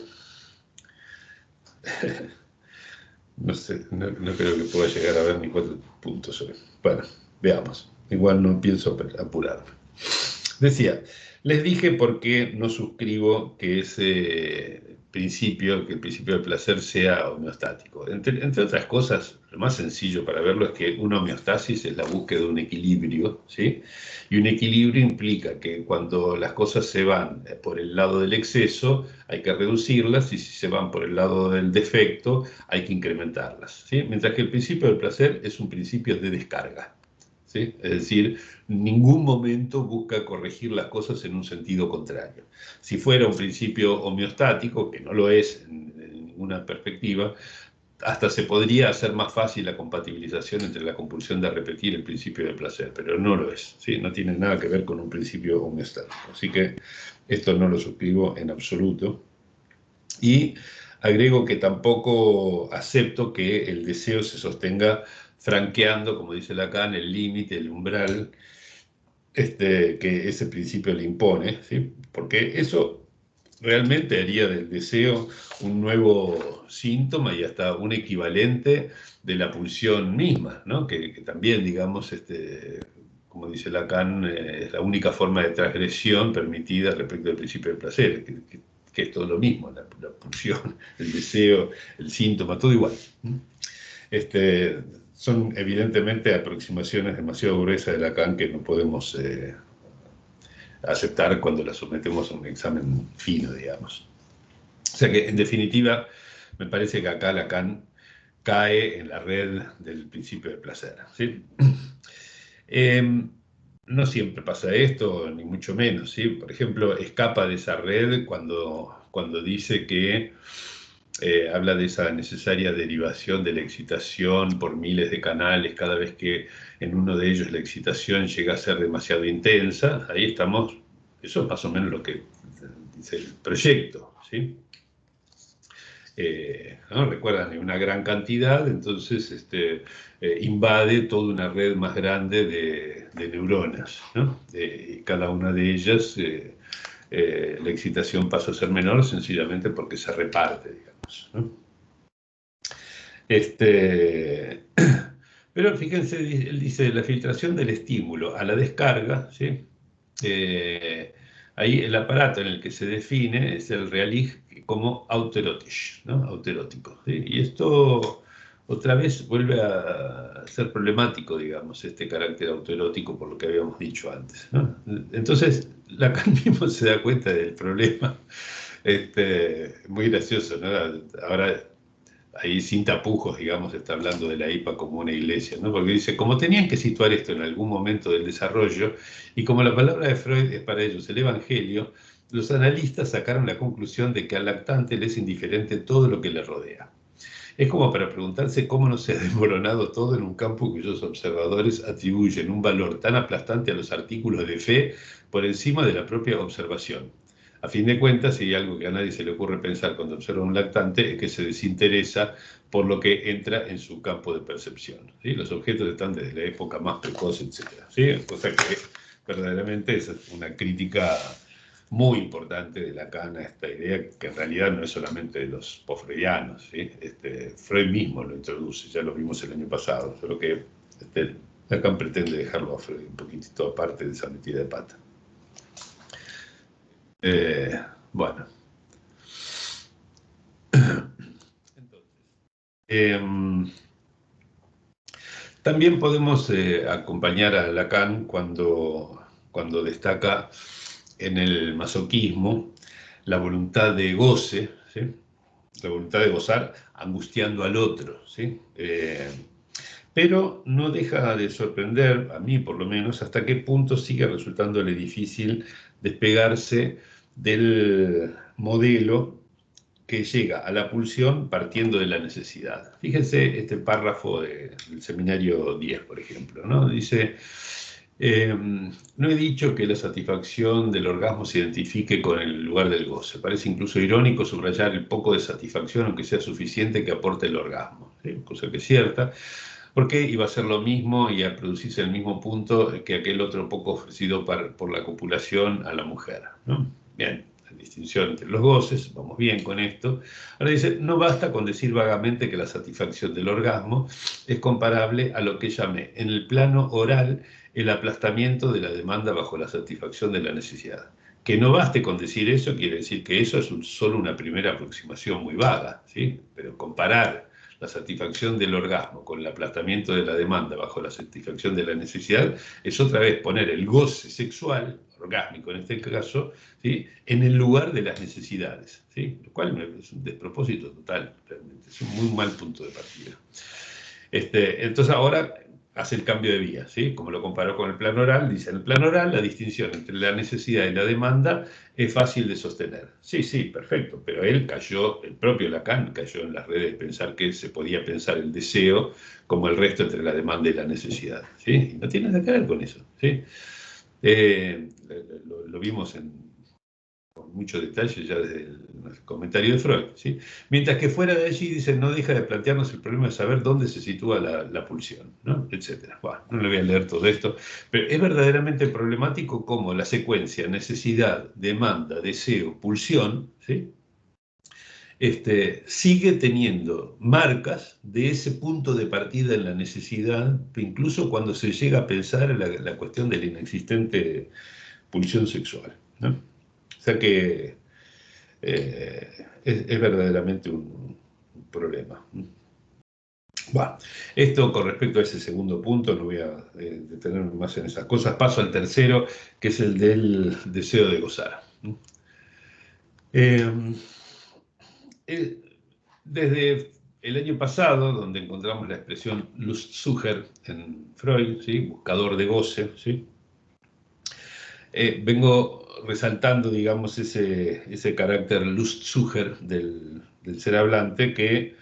No sé, no creo que pueda llegar a ver ni 4 puntos hoy. Bueno, veamos. Igual no pienso apurarme. Decía, les dije por qué no suscribo que ese principio, que el principio del placer sea homeostático. Entre otras cosas, lo más sencillo para verlo es que una homeostasis es la búsqueda de un equilibrio, ¿sí? Y un equilibrio implica que cuando las cosas se van por el lado del exceso, hay que reducirlas, y si se van por el lado del defecto, hay que incrementarlas, ¿sí? Mientras que el principio del placer es un principio de descarga, ¿sí? Es decir, en ningún momento busca corregir las cosas en un sentido contrario. Si fuera un principio homeostático, que no lo es en ninguna perspectiva, hasta se podría hacer más fácil la compatibilización entre la compulsión de repetir el principio del placer, pero no lo es, ¿sí? No tiene nada que ver con un principio homeostático. Así que esto no lo suscribo en absoluto. Y agrego que tampoco acepto que el deseo se sostenga franqueando, como dice Lacan, el límite, el umbral que ese principio le impone, ¿sí? Porque eso realmente haría del deseo un nuevo síntoma y hasta un equivalente de la pulsión misma, ¿no? Que también, digamos, como dice Lacan, es la única forma de transgresión permitida respecto al principio del placer, que es todo lo mismo, la pulsión, el deseo, el síntoma, todo igual. Son evidentemente aproximaciones demasiado gruesas de Lacan que no podemos aceptar cuando las sometemos a un examen fino, digamos. O sea que, en definitiva, me parece que acá Lacan cae en la red del principio del placer, ¿sí? No siempre pasa esto, ni mucho menos, ¿sí? Por ejemplo, escapa de esa red cuando dice que habla de esa necesaria derivación de la excitación por miles de canales cada vez que en uno de ellos la excitación llega a ser demasiado intensa. Ahí estamos, eso es más o menos lo que dice el proyecto, ¿sí? ¿No? Recuerdan, una gran cantidad, entonces invade toda una red más grande de neuronas, ¿no? Cada una de ellas, la excitación pasa a ser menor sencillamente porque se reparte, digamos, ¿no? Pero fíjense, él dice, la filtración del estímulo a la descarga, ¿sí? Ahí el aparato en el que se define es el Realig como autoerotisch, ¿no? Autoerótico, ¿sí? Y esto otra vez vuelve a ser problemático, digamos, este carácter autoerótico por lo que habíamos dicho antes, ¿no? Entonces, Lacan mismo se da cuenta del problema Muy gracioso, ¿no? Ahora, ahí sin tapujos, digamos, está hablando de la IPA como una iglesia, ¿no? Porque dice, como tenían que situar esto en algún momento del desarrollo, y como la palabra de Freud es para ellos el Evangelio, los analistas sacaron la conclusión de que al lactante le es indiferente todo lo que le rodea. Es como para preguntarse cómo no se ha desmoronado todo en un campo cuyos observadores atribuyen un valor tan aplastante a los artículos de fe por encima de la propia observación. A fin de cuentas, si hay algo que a nadie se le ocurre pensar cuando observa un lactante, es que se desinteresa por lo que entra en su campo de percepción, ¿sí? Los objetos están desde la época más precoz, etc. ¿Sí? Cosa que verdaderamente es una crítica muy importante de Lacan a esta idea, que en realidad no es solamente de los postfreudianos, ¿sí? Freud mismo lo introduce, ya lo vimos el año pasado, solo que Lacan pretende dejarlo a Freud un poquitito aparte de esa metida de pata. Bueno. Entonces, también podemos acompañar a Lacan cuando destaca en el masoquismo la voluntad de goce, ¿sí? La voluntad de gozar angustiando al otro, ¿sí? Pero no deja de sorprender, a mí por lo menos, hasta qué punto sigue resultándole difícil despegarse del modelo que llega a la pulsión partiendo de la necesidad. Fíjense este párrafo del seminario 10, por ejemplo, ¿no? Dice, no he dicho que la satisfacción del orgasmo se identifique con el lugar del goce. Parece incluso irónico subrayar el poco de satisfacción, aunque sea suficiente, que aporte el orgasmo, ¿sí? Cosa que es cierta, porque iba a ser lo mismo y a producirse el mismo punto que aquel otro poco ofrecido por la copulación a la mujer, ¿no? Bien, la distinción entre los goces, vamos bien con esto. Ahora dice, no basta con decir vagamente que la satisfacción del orgasmo es comparable a lo que llamé en el plano oral el aplastamiento de la demanda bajo la satisfacción de la necesidad. Que no baste con decir eso quiere decir que eso es solo una primera aproximación muy vaga, ¿sí? Pero comparar la satisfacción del orgasmo con el aplastamiento de la demanda bajo la satisfacción de la necesidad es otra vez poner el goce sexual, orgásmico en este caso, ¿sí? En el lugar de las necesidades, ¿sí? Lo cual es un despropósito total, realmente, es un muy mal punto de partida. Entonces ahora hace el cambio de vía, ¿sí? Como lo comparó con el plano oral, dice, en el plano oral la distinción entre la necesidad y la demanda es fácil de sostener. Sí, sí, perfecto, pero él cayó, el propio Lacan cayó en las redes de pensar que se podía pensar el deseo como el resto entre la demanda y la necesidad, ¿sí? Y no tiene nada que ver con eso, ¿sí? Lo vimos con mucho detalle ya desde el comentario de Freud, ¿sí? Mientras que fuera de allí, dice, no deja de plantearnos el problema de saber dónde se sitúa la pulsión, ¿no? Etcétera. Bueno, no le voy a leer todo esto, pero es verdaderamente problemático cómo la secuencia necesidad, demanda, deseo, pulsión, ¿sí? Sigue teniendo marcas de ese punto de partida en la necesidad, incluso cuando se llega a pensar en la cuestión de la inexistente pulsión sexual, ¿no? O sea que es verdaderamente un problema. Bueno, esto con respecto a ese segundo punto, no voy a detenerme más en esas cosas. Paso al tercero, que es el del deseo de gozar. Desde el año pasado, donde encontramos la expresión Lustsucher en Freud, ¿sí? Buscador de goce, ¿sí? Vengo resaltando, digamos, ese carácter Lustsucher del ser hablante que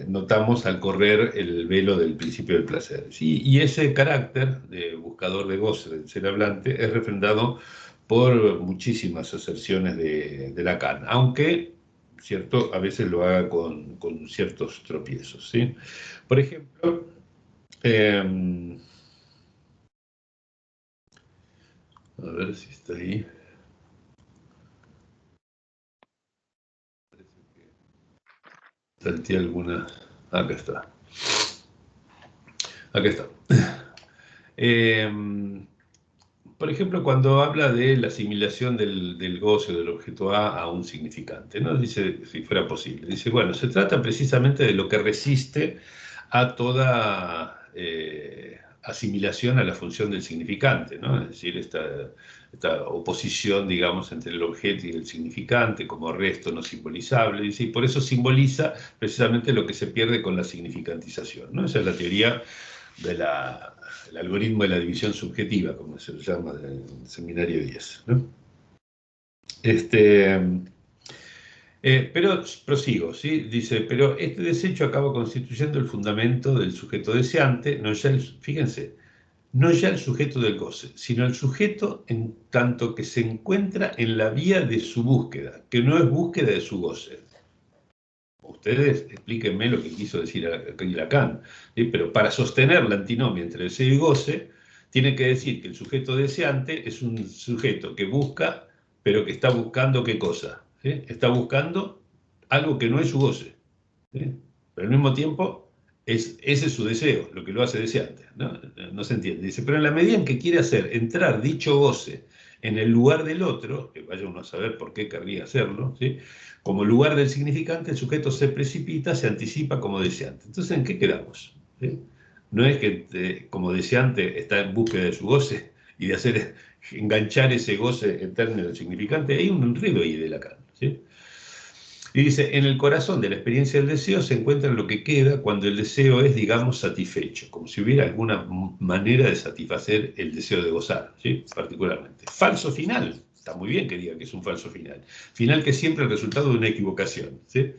notamos al correr el velo del principio del placer. ¿Sí? Y ese carácter de buscador de goce del ser hablante es refrendado por muchísimas aserciones de Lacan, aunque, cierto, a veces lo haga con ciertos tropiezos, ¿sí? Por ejemplo, a ver si está ahí. Salté alguna. Acá está. Acá está. Por ejemplo, cuando habla de la asimilación del goce del objeto a un significante, ¿no? Dice, si fuera posible, dice, bueno, se trata precisamente de lo que resiste a toda asimilación a la función del significante, ¿no? Es decir, esta oposición, digamos, entre el objeto y el significante, como resto no simbolizable, y por eso simboliza precisamente lo que se pierde con la significantización, ¿no? Esa es la teoría del algoritmo de la división subjetiva, como se llama en el seminario 10, ¿no? Pero prosigo, ¿sí? Dice, pero este desecho acaba constituyendo el fundamento del sujeto deseante, no ya fíjense, no ya el sujeto del goce, sino el sujeto en tanto que se encuentra en la vía de su búsqueda, que no es búsqueda de su goce. Ustedes explíquenme lo que quiso decir Lacan, ¿sí? Pero para sostener la antinomia entre deseo y goce, tiene que decir que el sujeto deseante es un sujeto que busca, pero que está buscando ¿qué cosa? ¿Sí? Está buscando algo que no es su goce, ¿sí? Pero al mismo tiempo, ese es su deseo, lo que lo hace deseante, ¿no? No se entiende. Dice, pero en la medida en que quiere hacer entrar dicho goce en el lugar del otro, que vaya uno a saber por qué querría hacerlo, ¿sí? Como lugar del significante, el sujeto se precipita, se anticipa como deseante. Entonces, ¿en qué quedamos? ¿Sí? No es que como deseante está en búsqueda de su goce y de hacer enganchar ese goce en términos del significante. Hay un enredo ahí de Lacan, ¿sí? Y dice, en el corazón de la experiencia del deseo se encuentra lo que queda cuando el deseo es, digamos, satisfecho, como si hubiera alguna manera de satisfacer el deseo de gozar, ¿sí? Particularmente. Falso final. Está muy bien que diga que es un falso final. Final que es siempre el resultado de una equivocación, ¿sí?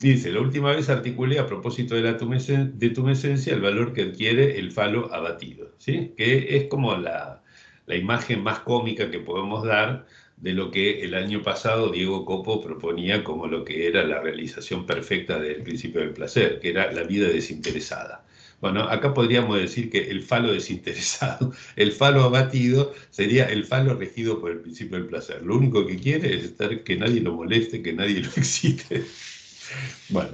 Dice, la última vez articulé a propósito de tumescencia el valor que adquiere el falo abatido, ¿sí? Que es como la imagen más cómica que podemos dar de lo que el año pasado Diego Copo proponía como lo que era la realización perfecta del principio del placer, que era la vida desinteresada. Bueno, acá podríamos decir que el falo desinteresado, el falo abatido, sería el falo regido por el principio del placer. Lo único que quiere es estar, que nadie lo moleste, que nadie lo excite. Bueno,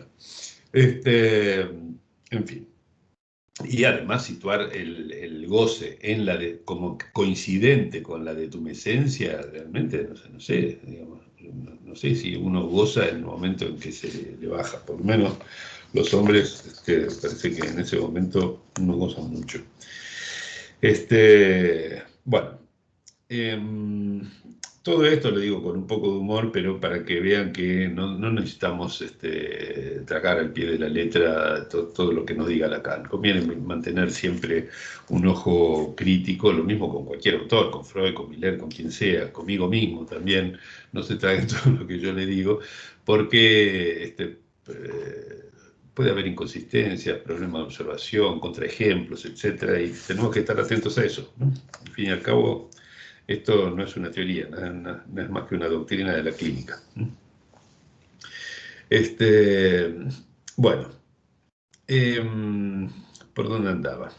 en fin. Y además situar el goce en como coincidente con la detumescencia, realmente, no sé, digamos, no sé si uno goza en el momento en que se le baja. Por lo menos los hombres, parece que en ese momento no gozan mucho. Bueno, todo esto lo digo con un poco de humor, pero para que vean que no necesitamos tragar al pie de la letra todo lo que nos diga Lacan. Conviene mantener siempre un ojo crítico, lo mismo con cualquier autor, con Freud, con Miller, con quien sea, conmigo mismo también. No se traguen todo lo que yo le digo, porque puede haber inconsistencias, problemas de observación, contraejemplos, etc. Y tenemos que estar atentos a eso, ¿no? Al fin y al cabo, esto no es una teoría, no es más que una doctrina de la clínica. Bueno, ¿por dónde andaba?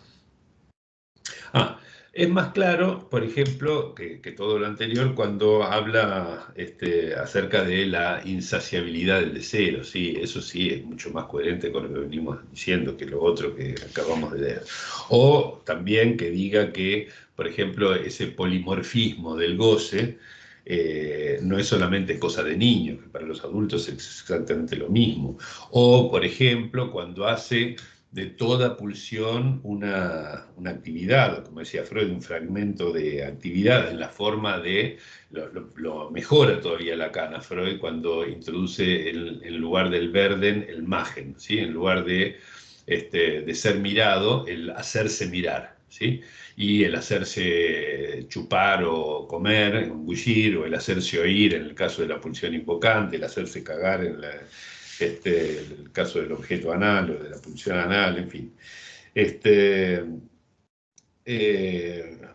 Es más claro, por ejemplo, que todo lo anterior cuando habla acerca de la insaciabilidad del deseo. Sí, eso sí es mucho más coherente con lo que venimos diciendo que lo otro que acabamos de leer. O también que diga que, por ejemplo, ese polimorfismo del goce no es solamente cosa de niños, que para los adultos es exactamente lo mismo. O, por ejemplo, cuando hace de toda pulsión una actividad, como decía Freud, un fragmento de actividad en la forma de, lo mejora todavía Lacan a Freud cuando introduce en lugar del Werden el Magen, ¿sí? En lugar de ser mirado, el hacerse mirar, ¿sí? Y el hacerse chupar o comer, engullir, o el hacerse oír en el caso de la pulsión invocante, el hacerse cagar en el caso del objeto anal o de la pulsión anal, en fin.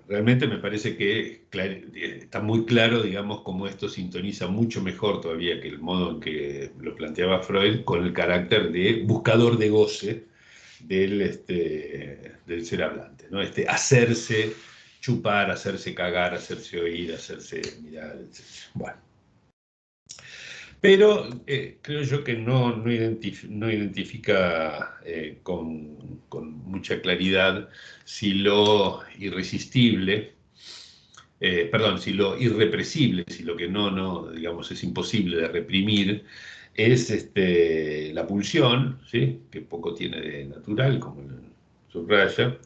Realmente me parece que está muy claro, digamos, cómo esto sintoniza mucho mejor todavía que el modo en que lo planteaba Freud con el carácter de buscador de goce del ser hablante, ¿no? Hacerse chupar, hacerse cagar, hacerse oír, hacerse mirar, etc. Bueno. Pero creo yo que no identifica con mucha claridad si lo irresistible, si lo irrepresible, si lo que digamos, es imposible de reprimir, es la pulsión, ¿sí? Que poco tiene de natural, como subraya,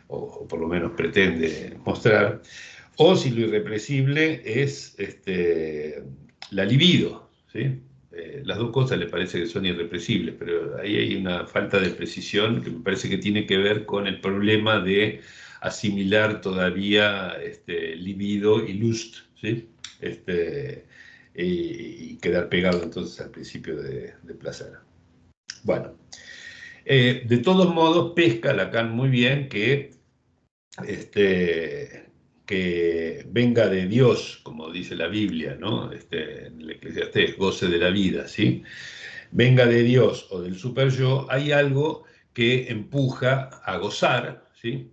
o por lo menos pretende mostrar, O si lo irrepresible es la libido, ¿sí? Las dos cosas le parece que son irrepresibles, pero ahí hay una falta de precisión que me parece que tiene que ver con el problema de asimilar todavía libido y lust, ¿sí? Y quedar pegado entonces al principio de placer. Bueno, de todos modos pesca Lacan muy bien que que venga de Dios, como dice la Biblia, ¿no? En el Eclesiastés, goce de la vida, ¿sí? Venga de Dios o del superyo, hay algo que empuja a gozar, ¿sí?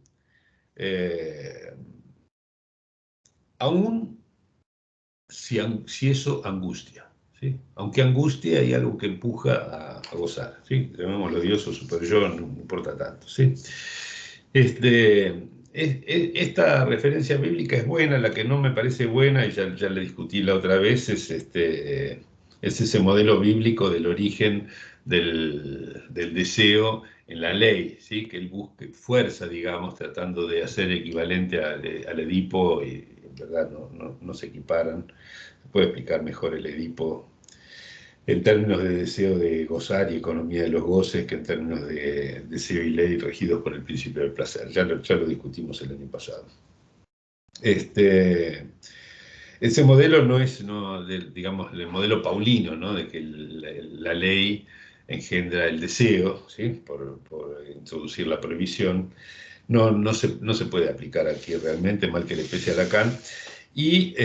Aún si eso angustia, ¿sí? Aunque angustia, hay algo que empuja a gozar, ¿sí? Llamémoslo Dios o superyo, no importa tanto, ¿sí? Esta referencia bíblica es buena. La que no me parece buena, y ya le discutí la otra vez, es ese modelo bíblico del origen del deseo en la ley, ¿sí? Que él busque fuerza, digamos, tratando de hacer equivalente al Edipo, y en verdad no se equiparan. Se puede explicar mejor el Edipo en términos de deseo de gozar y economía de los goces que en términos de deseo y ley regidos por el principio del placer. Ya lo discutimos el año pasado. Ese modelo no es, digamos, el modelo paulino, ¿no? De que la ley engendra el deseo, ¿sí? Por introducir la prohibición. No se puede aplicar aquí realmente, mal que le pese a Lacan. Y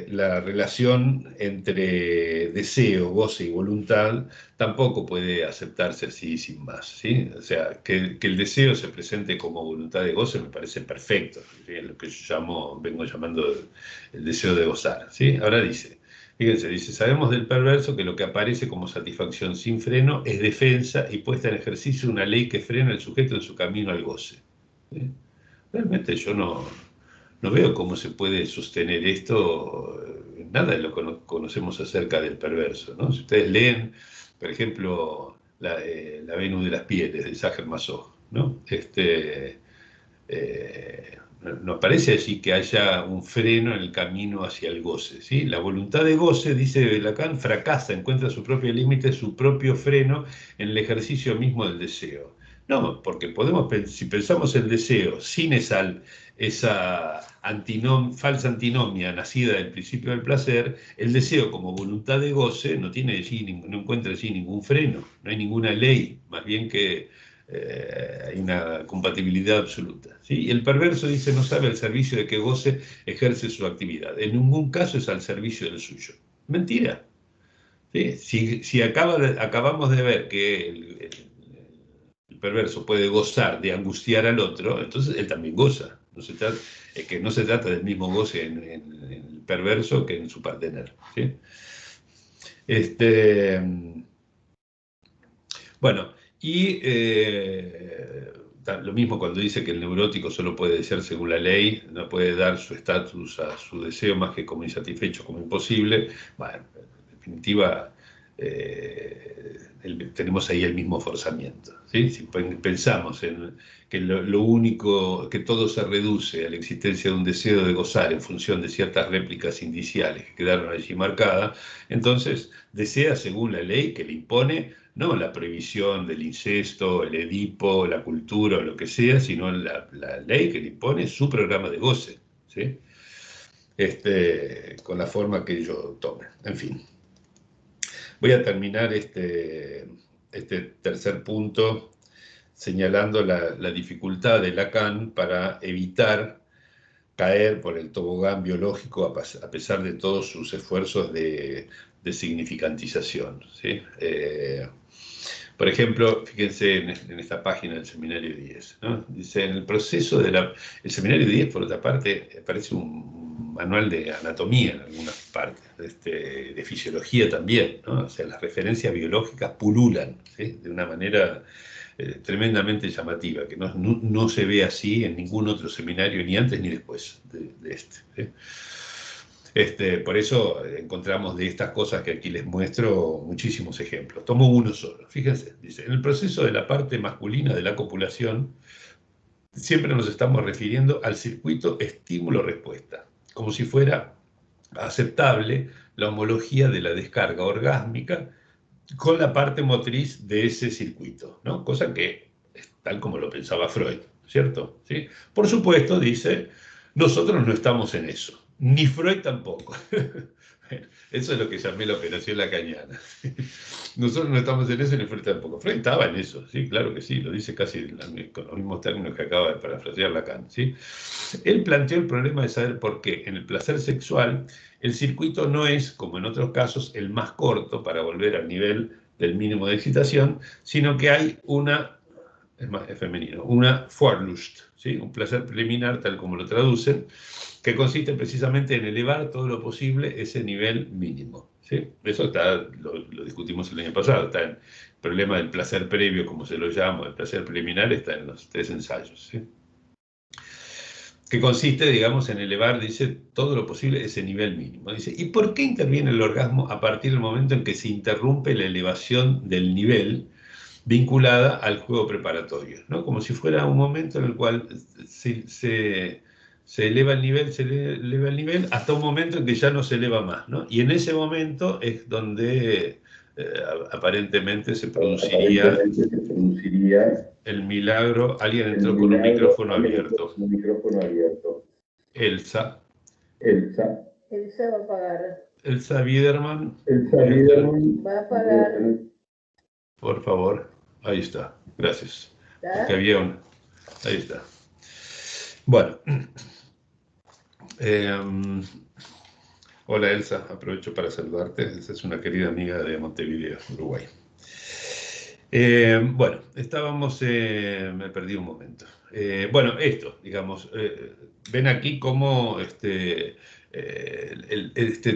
la relación entre deseo, goce y voluntad tampoco puede aceptarse así sin más, ¿sí? O sea, que el deseo se presente como voluntad de goce me parece perfecto, ¿sí? Es lo que yo vengo llamando el deseo de gozar, ¿sí? Ahora dice, sabemos del perverso que lo que aparece como satisfacción sin freno es defensa y puesta en ejercicio una ley que frena al sujeto en su camino al goce, ¿sí? Realmente yo no veo cómo se puede sostener esto. Nada de lo que conocemos acerca del perverso, ¿no? Si ustedes leen, por ejemplo, la Venus de las Pieles de Sacher Masoch, ¿no? No parece allí que haya un freno en el camino hacia el goce, ¿sí? La voluntad de goce, dice Lacan, fracasa, encuentra su propio límite, su propio freno en el ejercicio mismo del deseo. No, porque si pensamos el deseo sin esa falsa antinomia nacida del principio del placer, el deseo como voluntad de goce no encuentra allí ningún freno, no hay ninguna ley, más bien que hay una compatibilidad absoluta, ¿sí? Y el perverso dice, no sabe al servicio de qué goce ejerce su actividad, en ningún caso es al servicio del suyo. Mentira. ¿Sí? Si acabamos de ver que el perverso puede gozar de angustiar al otro, entonces él también goza. Que no se trata del mismo goce en el perverso que en su partener, ¿sí? Bueno, y lo mismo cuando dice que el neurótico solo puede desear según la ley, no puede dar su estatus a su deseo más que como insatisfecho, como imposible. Bueno, en definitiva, tenemos ahí el mismo forzamiento, ¿sí? Si pensamos en que lo único, que todo se reduce a la existencia de un deseo de gozar en función de ciertas réplicas indiciales que quedaron allí marcadas, entonces desea según la ley que le impone no la prohibición del incesto, el Edipo, la cultura o lo que sea, sino la ley que le impone su programa de goce, ¿sí? Con la forma que ello tome. En fin. Voy a terminar este tercer punto señalando la dificultad de Lacan para evitar caer por el tobogán biológico a pesar de todos sus esfuerzos de significantización, ¿sí? Por ejemplo, fíjense en esta página del Seminario 10, ¿no? Dice, en el proceso el Seminario 10, por otra parte, parece un manual de anatomía en algunas partes, de fisiología también, ¿no? O sea, las referencias biológicas pululan, ¿sí? De una manera tremendamente llamativa, que no se ve así en ningún otro seminario, ni antes ni después de este, ¿sí? Por eso encontramos de estas cosas que aquí les muestro muchísimos ejemplos. Tomo uno solo. Fíjense, dice, en el proceso de la parte masculina de la copulación, siempre nos estamos refiriendo al circuito estímulo-respuesta, como si fuera aceptable la homología de la descarga orgásmica con la parte motriz de ese circuito, ¿no? Cosa que es tal como lo pensaba Freud, ¿cierto? ¿Sí? Por supuesto, dice, nosotros no estamos en eso, ni Freud tampoco. Eso es lo que llamé la operación lacaniana. Nosotros no estamos en eso ni Freud tampoco. Freud estaba en eso, sí, claro que sí, lo dice casi con los mismos términos que acaba de parafrasear Lacan, ¿sí? Él planteó el problema de saber por qué en el placer sexual el circuito no es, como en otros casos, el más corto para volver al nivel del mínimo de excitación, sino que hay una, es femenino, una Vorlust, ¿sí? Un placer preliminar, tal como lo traducen, que consiste precisamente en elevar todo lo posible ese nivel mínimo, ¿sí? Eso lo discutimos el año pasado, está en el problema del placer previo, como se lo llama, el placer preliminar, está en los 3 ensayos, ¿sí? Que consiste, digamos, en elevar, dice, todo lo posible ese nivel mínimo. Dice, ¿y por qué interviene el orgasmo a partir del momento en que se interrumpe la elevación del nivel vinculada al juego preparatorio, ¿no? Como si fuera un momento en el cual se eleva el nivel, se eleva el nivel, hasta un momento en que ya no se eleva más, ¿no? Y en ese momento es donde aparentemente se produciría el milagro. Alguien entró con un micrófono abierto. Elsa. Elsa va a pagar. Elsa Biederman. Va a pagar. Por favor. Ahí está. Gracias. Porque había un... Ahí está. Bueno. Hola Elsa, aprovecho para saludarte. Elsa es una querida amiga de Montevideo, Uruguay. Bueno, estábamos... me perdí un momento. Bueno, esto, digamos, ven aquí cómo este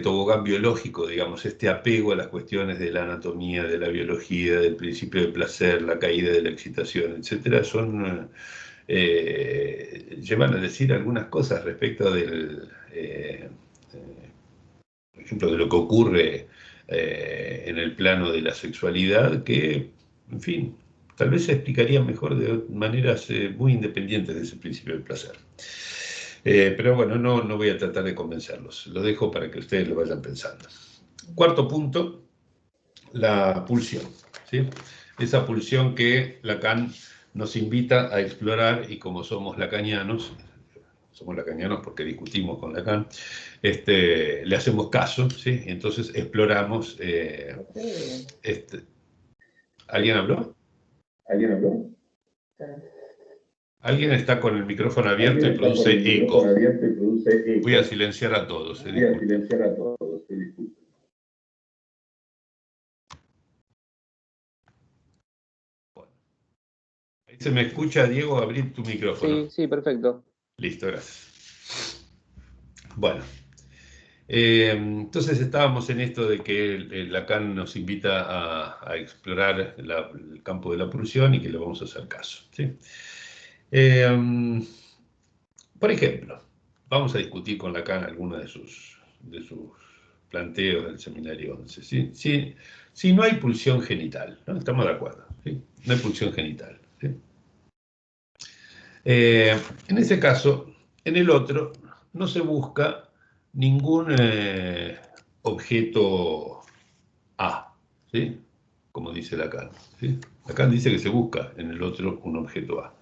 tobogán biológico, digamos, este apego a las cuestiones de la anatomía, de la biología, del principio de placer, la caída de la excitación, etcétera, son... llevan a decir algunas cosas respecto del... por ejemplo, de lo que ocurre en el plano de la sexualidad, que, en fin, tal vez se explicaría mejor de maneras muy independientes de ese principio del placer. Pero bueno, no voy a tratar de convencerlos, lo dejo para que ustedes lo vayan pensando. Cuarto punto, la pulsión, ¿sí? Esa pulsión que Lacan nos invita a explorar, y como somos lacanianos porque discutimos con Lacan, le hacemos caso, ¿sí? Y entonces exploramos... ¿Alguien habló? Alguien está con el micrófono abierto y produce eco. Voy a silenciar a todos, disculpen. Bueno. Ahí se me escucha, Diego, abrir tu micrófono. Sí, perfecto. Listo, gracias. Bueno. Entonces estábamos en esto de que Lacan nos invita a explorar el campo de la pulsión y que le vamos a hacer caso, ¿sí? Por ejemplo, vamos a discutir con Lacan algunos de sus planteos del seminario 11. ¿Sí? Si no hay pulsión genital, ¿no? Estamos de acuerdo, ¿sí? No hay pulsión genital, ¿sí? En ese caso, en el otro, no se busca ningún objeto A, ¿sí? Como dice Lacan, ¿sí? Lacan dice que se busca en el otro un objeto A,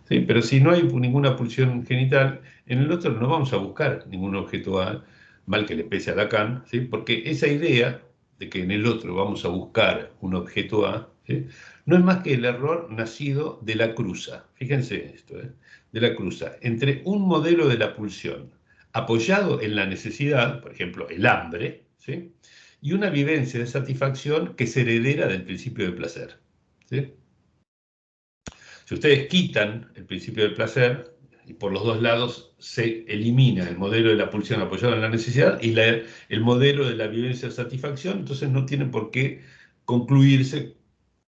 ¿sí? Pero si no hay ninguna pulsión genital, en el otro no vamos a buscar ningún objeto A, mal que le pese a Lacan, ¿sí? Porque esa idea de que en el otro vamos a buscar un objeto A, ¿sí? No es más que el error nacido de la cruza, fíjense esto, de la cruza entre un modelo de la pulsión apoyado en la necesidad, por ejemplo, el hambre, ¿sí? Y una vivencia de satisfacción que se heredera del principio del placer, ¿sí? Si ustedes quitan el principio del placer, y por los dos lados se elimina el modelo de la pulsión apoyado en la necesidad y el modelo de la vivencia de satisfacción, entonces no tiene por qué concluirse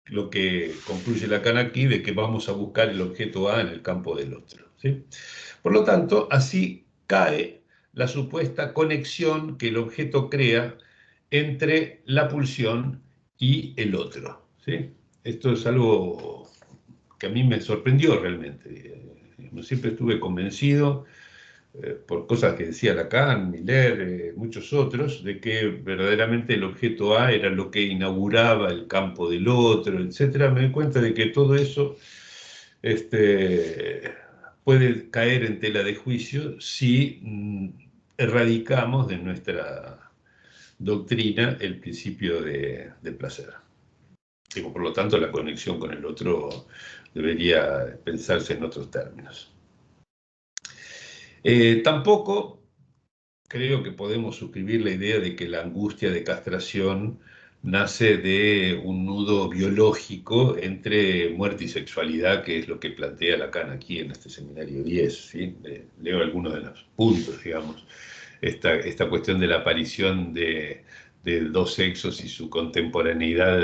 lo que concluye Lacan aquí, de que vamos a buscar el objeto A en el campo del otro, ¿sí? Por lo tanto, así cae la supuesta conexión que el objeto crea entre la pulsión y el otro, ¿sí? Esto es algo que a mí me sorprendió realmente. No siempre estuve convencido, por cosas que decía Lacan, Miller, muchos otros, de que verdaderamente el objeto A era lo que inauguraba el campo del otro, etc. Me doy cuenta de que todo eso puede caer en tela de juicio si erradicamos de nuestra doctrina el principio de placer. Digo, por lo tanto, la conexión con el otro debería pensarse en otros términos. Tampoco creo que podemos suscribir la idea de que la angustia de castración nace de un nudo biológico entre muerte y sexualidad, que es lo que plantea Lacan aquí en este seminario 10. ¿Sí? Leo algunos de los puntos, digamos. Esta cuestión de la aparición de dos sexos y su contemporaneidad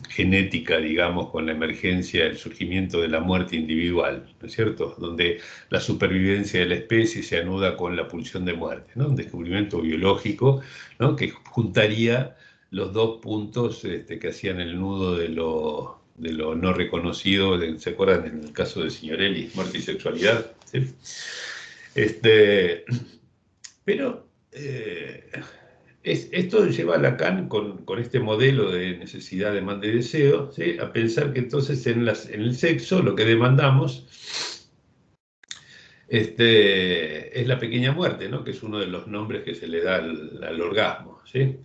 genética, digamos, con la emergencia, el surgimiento de la muerte individual, ¿no es cierto? Donde la supervivencia de la especie se anuda con la pulsión de muerte, ¿no? Un descubrimiento biológico, ¿no? Que juntaría los dos puntos que hacían el nudo de lo no reconocido, ¿se acuerdan en el caso de Signorelli, muerte y sexualidad? ¿Sí? Pero esto lleva a Lacan con este modelo de necesidad, demanda y deseo, ¿sí? A pensar que entonces en el sexo lo que demandamos es la pequeña muerte, ¿no? Que es uno de los nombres que se le da al orgasmo, ¿sí?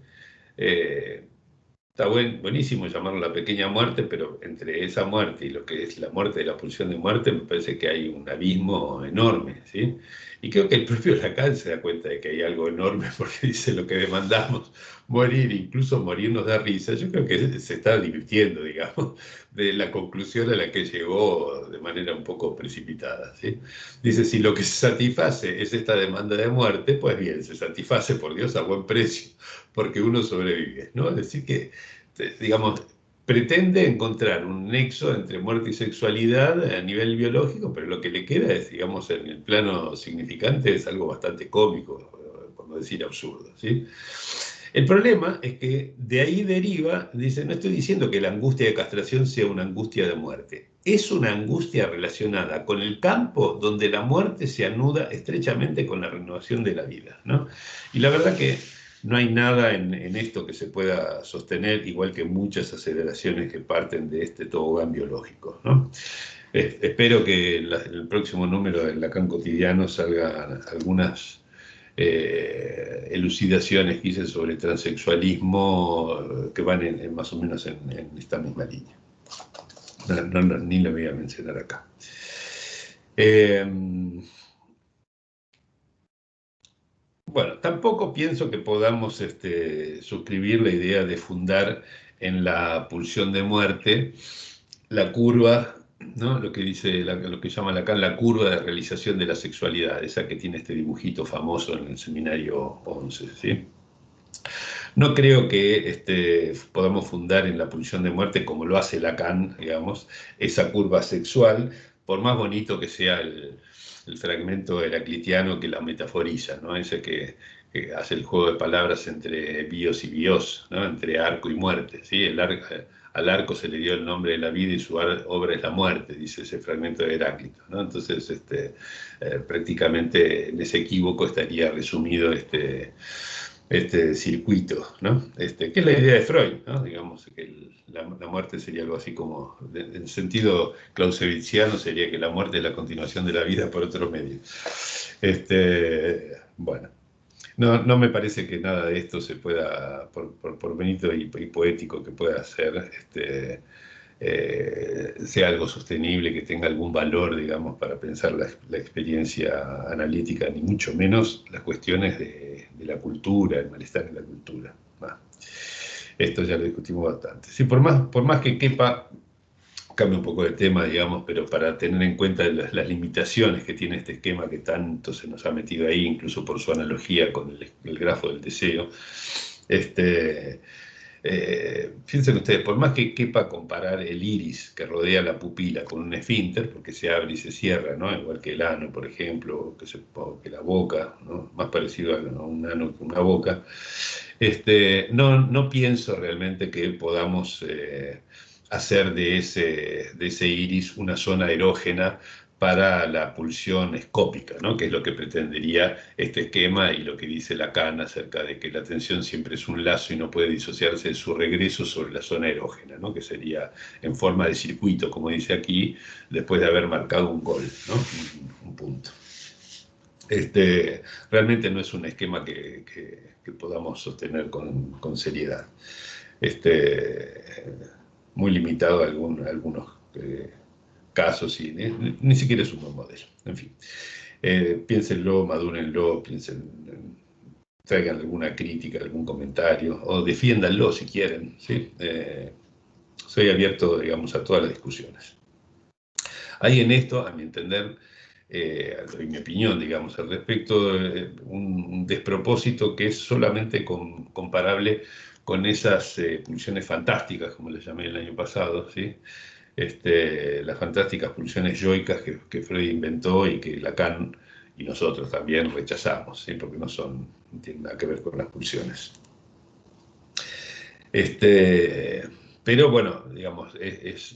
Está buenísimo llamarlo la pequeña muerte, pero entre esa muerte y lo que es la muerte de la pulsión de muerte me parece que hay un abismo enorme, ¿sí? Y creo que el propio Lacan se da cuenta de que hay algo enorme porque dice lo que demandamos, morir, incluso morir nos da risa. Yo creo que se está divirtiendo, digamos, de la conclusión a la que llegó de manera un poco precipitada, ¿sí? Dice, si lo que se satisface es esta demanda de muerte, pues bien, se satisface, por Dios, a buen precio, porque uno sobrevive, ¿no? Es decir que, digamos, pretende encontrar un nexo entre muerte y sexualidad a nivel biológico, pero lo que le queda es, digamos, en el plano significante, es algo bastante cómico, por no decir absurdo, ¿sí? El problema es que de ahí deriva, dice, no estoy diciendo que la angustia de castración sea una angustia de muerte, es una angustia relacionada con el campo donde la muerte se anuda estrechamente con la renovación de la vida, ¿no? Y la verdad que no hay nada en esto que se pueda sostener, igual que muchas aceleraciones que parten de este tobogán biológico, ¿no? Espero que en el próximo número del Lacan Cotidiano salgan algunas elucidaciones que hice sobre transexualismo que van más o menos en esta misma línea. Ni lo voy a mencionar acá. Bueno, tampoco pienso que podamos suscribir la idea de fundar en la pulsión de muerte la curva, ¿no? Lo que dice, lo que llama Lacan la curva de realización de la sexualidad, esa que tiene este dibujito famoso en el seminario 11, ¿sí? No creo que podamos fundar en la pulsión de muerte, como lo hace Lacan, digamos, esa curva sexual, por más bonito que sea el fragmento heraclitiano que la metaforiza, ¿no? Ese que hace el juego de palabras entre bios y bios, ¿no? Entre arco y muerte, ¿sí? Al arco se le dio el nombre de la vida y su obra es la muerte, dice ese fragmento de Heráclito, ¿no? Entonces, prácticamente en ese equívoco estaría resumido este circuito, ¿no? Que es la idea de Freud, ¿no? Digamos que la muerte sería algo así como, en sentido clausewitziano, sería que la muerte es la continuación de la vida por otro medio. Bueno, no me parece que nada de esto se pueda, por bonito y poético que pueda ser, sea algo sostenible, que tenga algún valor, digamos, para pensar la experiencia analítica, ni mucho menos las cuestiones de la cultura, el malestar en la cultura. Esto ya lo discutimos bastante. Sí, por más que quepa, cambia un poco de tema, digamos, pero para tener en cuenta las limitaciones que tiene este esquema que tanto se nos ha metido ahí, incluso por su analogía con el grafo del deseo, fíjense ustedes, por más que quepa comparar el iris que rodea la pupila con un esfínter, porque se abre y se cierra, ¿no? Igual que el ano, por ejemplo, o que la boca, ¿no? Más parecido a un ano que una boca, no pienso realmente que podamos hacer de ese iris una zona erógena para la pulsión escópica, ¿no? Que es lo que pretendería este esquema y lo que dice Lacan acerca de que la atención siempre es un lazo y no puede disociarse de su regreso sobre la zona erógena, ¿no? Que sería en forma de circuito, como dice aquí, después de haber marcado un gol, ¿no? Un punto. Realmente no es un esquema que podamos sostener con seriedad. Muy limitado a algunos casos y ni siquiera es un buen modelo. En fin, piénsenlo, madúrenlo, traigan alguna crítica, algún comentario o defiéndanlo si quieren, ¿sí? Soy abierto, digamos, a todas las discusiones. Hay en esto, a mi entender, doy mi opinión, digamos, al respecto, un despropósito que es solamente comparable con esas pulsiones fantásticas, como les llamé el año pasado, ¿sí? Las fantásticas pulsiones yoicas que Freud inventó y que Lacan y nosotros también rechazamos, ¿sí? Porque no tienen nada que ver con las pulsiones. Pero bueno, digamos,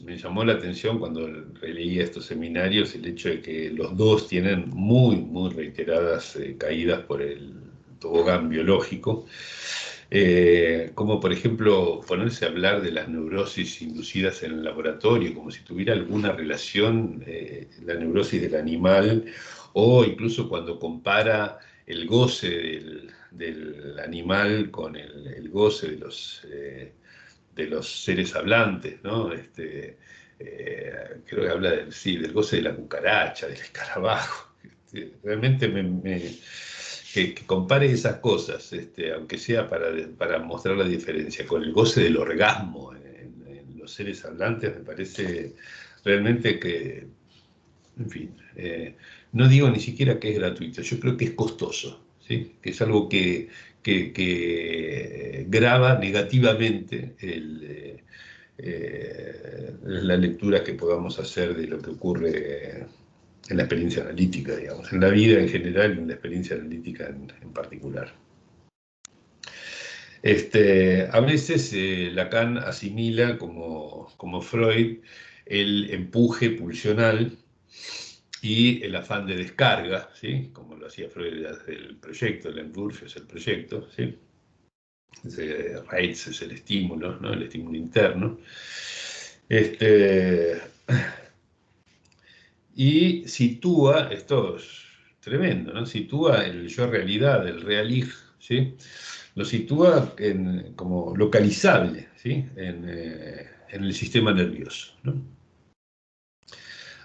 me llamó la atención cuando releí estos seminarios el hecho de que los dos tienen muy, muy reiteradas caídas por el tobogán biológico, como por ejemplo ponerse a hablar de las neurosis inducidas en el laboratorio, como si tuviera alguna relación la neurosis del animal, o incluso cuando compara el goce del animal con el goce de los seres hablantes, ¿no? Creo que habla del goce de la cucaracha, del escarabajo. Realmente que compare esas cosas, aunque sea para mostrar la diferencia, con el goce del orgasmo en los seres hablantes, me parece realmente que, en fin, no digo ni siquiera que es gratuito, yo creo que es costoso, ¿sí? Que es algo que grava negativamente la lectura que podamos hacer de lo que ocurre en la experiencia analítica, digamos, en la vida en general y en la experiencia analítica en particular. A veces Lacan asimila, como Freud, el empuje pulsional y el afán de descarga, ¿sí? Como lo hacía Freud desde el proyecto, el Entwurf es el proyecto, ¿sí? Reiz es el estímulo, ¿no? El estímulo interno. Y sitúa, esto es tremendo, ¿no? Sitúa el yo realidad, el real-ich, ¿sí? Lo sitúa como localizable, ¿sí? En el sistema nervioso, ¿no?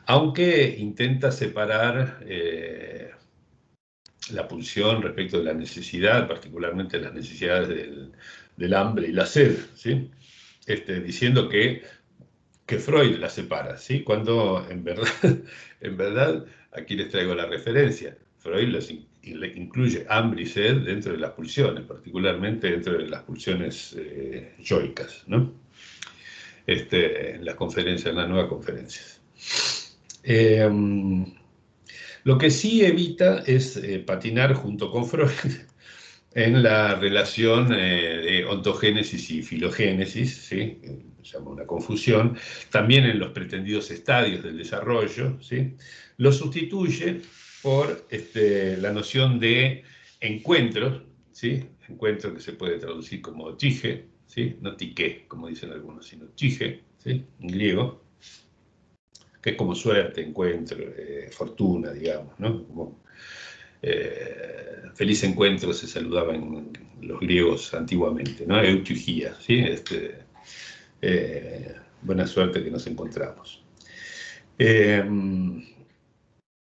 Aunque intenta separar la pulsión respecto de la necesidad, particularmente las necesidades del hambre y la sed, ¿sí? Diciendo que Freud la separa, ¿sí? Cuando en verdad, aquí les traigo la referencia, Freud incluye hambre y sed dentro de las pulsiones, particularmente dentro de las pulsiones yoicas, ¿no? En las conferencias, en las nuevas conferencias. Lo que sí evita es patinar junto con Freud en la relación de ontogénesis y filogénesis, ¿sí? Se llama una confusión, también en los pretendidos estadios del desarrollo, ¿sí? Lo sustituye por la noción de encuentro, ¿sí? Encuentro que se puede traducir como tige, ¿sí? No tique, como dicen algunos, sino tige, ¿sí? En griego, que es como suerte, encuentro, fortuna, digamos, ¿no? Como, feliz encuentro se saludaban los griegos antiguamente, ¿no? Eutugía, ¿sí? Buena suerte que nos encontramos.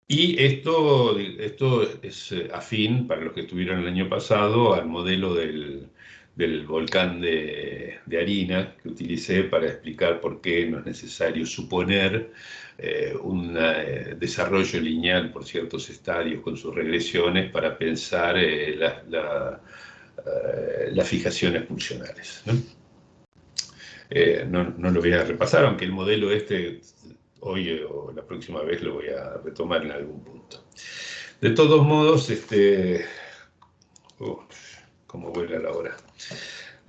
Y esto es afín, para los que estuvieron el año pasado, al modelo del volcán de harina que utilicé para explicar por qué no es necesario suponer un desarrollo lineal por ciertos estadios con sus regresiones para pensar las fijaciones pulsionales, ¿no? No lo voy a repasar, aunque el modelo hoy o la próxima vez lo voy a retomar en algún punto. De todos modos, cómo vuela la hora.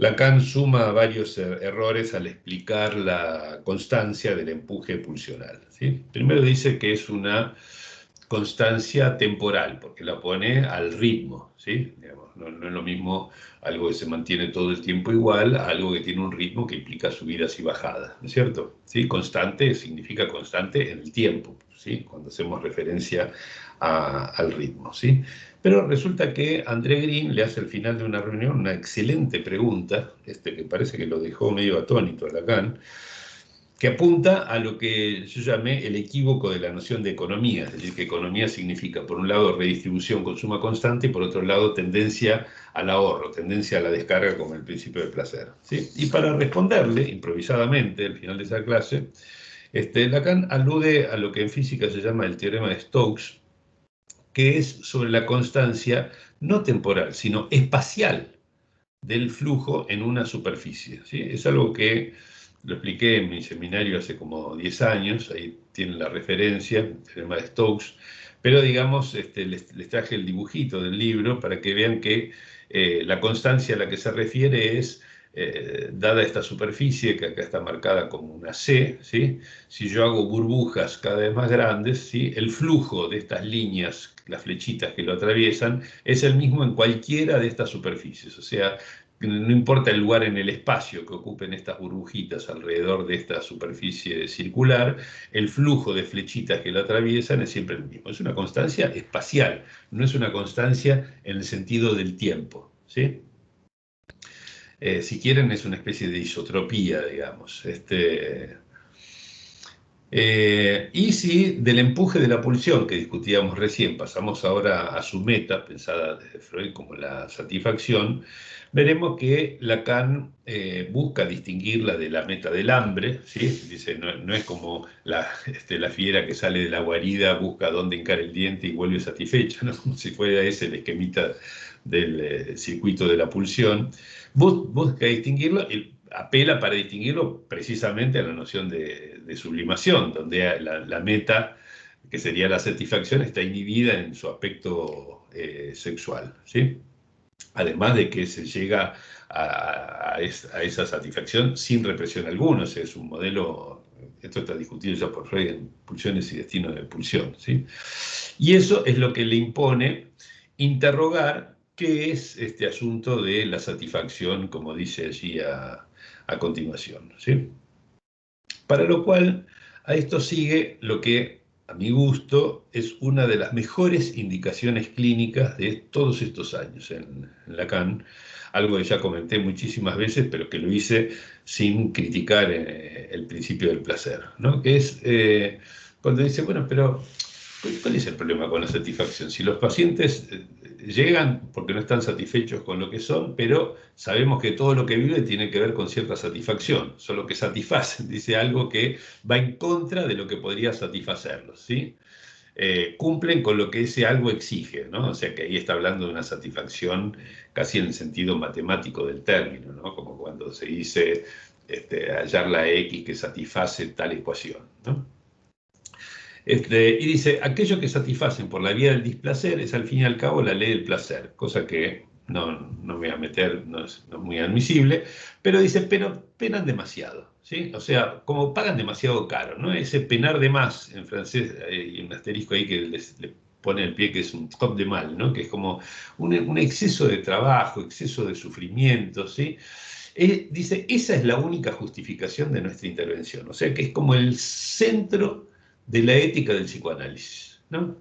Lacan suma varios errores al explicar la constancia del empuje pulsional, ¿sí? Primero dice que es una constancia temporal, porque la pone al ritmo, ¿sí? Digamos, no es lo mismo algo que se mantiene todo el tiempo igual a algo que tiene un ritmo que implica subidas y bajadas, ¿no es cierto? ¿Sí? Constante significa constante en el tiempo, ¿sí? Cuando hacemos referencia al ritmo, ¿sí? Pero resulta que André Green le hace al final de una reunión una excelente pregunta, que parece que lo dejó medio atónito a Lacan, que apunta a lo que yo llamé el equívoco de la noción de economía, es decir, que economía significa, por un lado, redistribución con suma constante, y por otro lado, tendencia al ahorro, tendencia a la descarga como el principio del placer, ¿sí? Y para responderle, improvisadamente, al final de esa clase, Lacan alude a lo que en física se llama el teorema de Stokes, que es sobre la constancia no temporal, sino espacial del flujo en una superficie, ¿sí? Es algo que lo expliqué en mi seminario hace como 10 años, ahí tienen la referencia, el teorema de Stokes, pero digamos, les traje el dibujito del libro para que vean que la constancia a la que se refiere es, dada esta superficie, que acá está marcada como una C, ¿sí? Si yo hago burbujas cada vez más grandes, ¿sí? El flujo de estas líneas, las flechitas que lo atraviesan, es el mismo en cualquiera de estas superficies, o sea, no importa el lugar en el espacio que ocupen estas burbujitas alrededor de esta superficie circular, el flujo de flechitas que la atraviesan es siempre el mismo. Es una constancia espacial, no es una constancia en el sentido del tiempo, ¿sí? Si quieren, es una especie de isotropía, digamos. Y si del empuje de la pulsión que discutíamos recién pasamos ahora a su meta, pensada desde Freud como la satisfacción, veremos que Lacan busca distinguirla de la meta del hambre, ¿sí? Dice, no es como la fiera que sale de la guarida, busca dónde hincar el diente y vuelve satisfecha, ¿no? Como si fuera ese el esquemita del circuito de la pulsión. Busca distinguirlo y apela para distinguirlo precisamente a la noción de sublimación, donde la meta, que sería la satisfacción, está inhibida en su aspecto sexual, ¿sí? Además de que se llega a esa satisfacción sin represión alguna, o sea, es un modelo, esto está discutido ya por Freud en Pulsiones y Destinos de Pulsión, ¿sí? Y eso es lo que le impone interrogar qué es este asunto de la satisfacción, como dice allí a continuación, ¿sí? Para lo cual, a esto sigue lo que, a mi gusto, es una de las mejores indicaciones clínicas de todos estos años en Lacan, algo que ya comenté muchísimas veces, pero que lo hice sin criticar el principio del placer, ¿no? Que es cuando dice, bueno, pero ¿cuál es el problema con la satisfacción? Si los pacientes llegan porque no están satisfechos con lo que son, pero sabemos que todo lo que viven tiene que ver con cierta satisfacción, solo que satisfacen, dice algo que va en contra de lo que podría satisfacerlos, ¿sí? Cumplen con lo que ese algo exige, ¿no? O sea que ahí está hablando de una satisfacción casi en el sentido matemático del término, ¿no? Como cuando se dice hallar la X que satisface tal ecuación, ¿no? Y dice, aquello que satisfacen por la vía del displacer es al fin y al cabo la ley del placer, cosa que no me voy a meter, no es muy admisible, pero dice, pero penan demasiado, ¿sí? O sea, como pagan demasiado caro, ¿no? Ese penar de más, en francés hay un asterisco ahí que le pone el pie, que es un top de mal, ¿no? Que es como un exceso de trabajo, exceso de sufrimiento, ¿sí? Dice, esa es la única justificación de nuestra intervención, o sea que es como el centro de la ética del psicoanálisis, ¿no?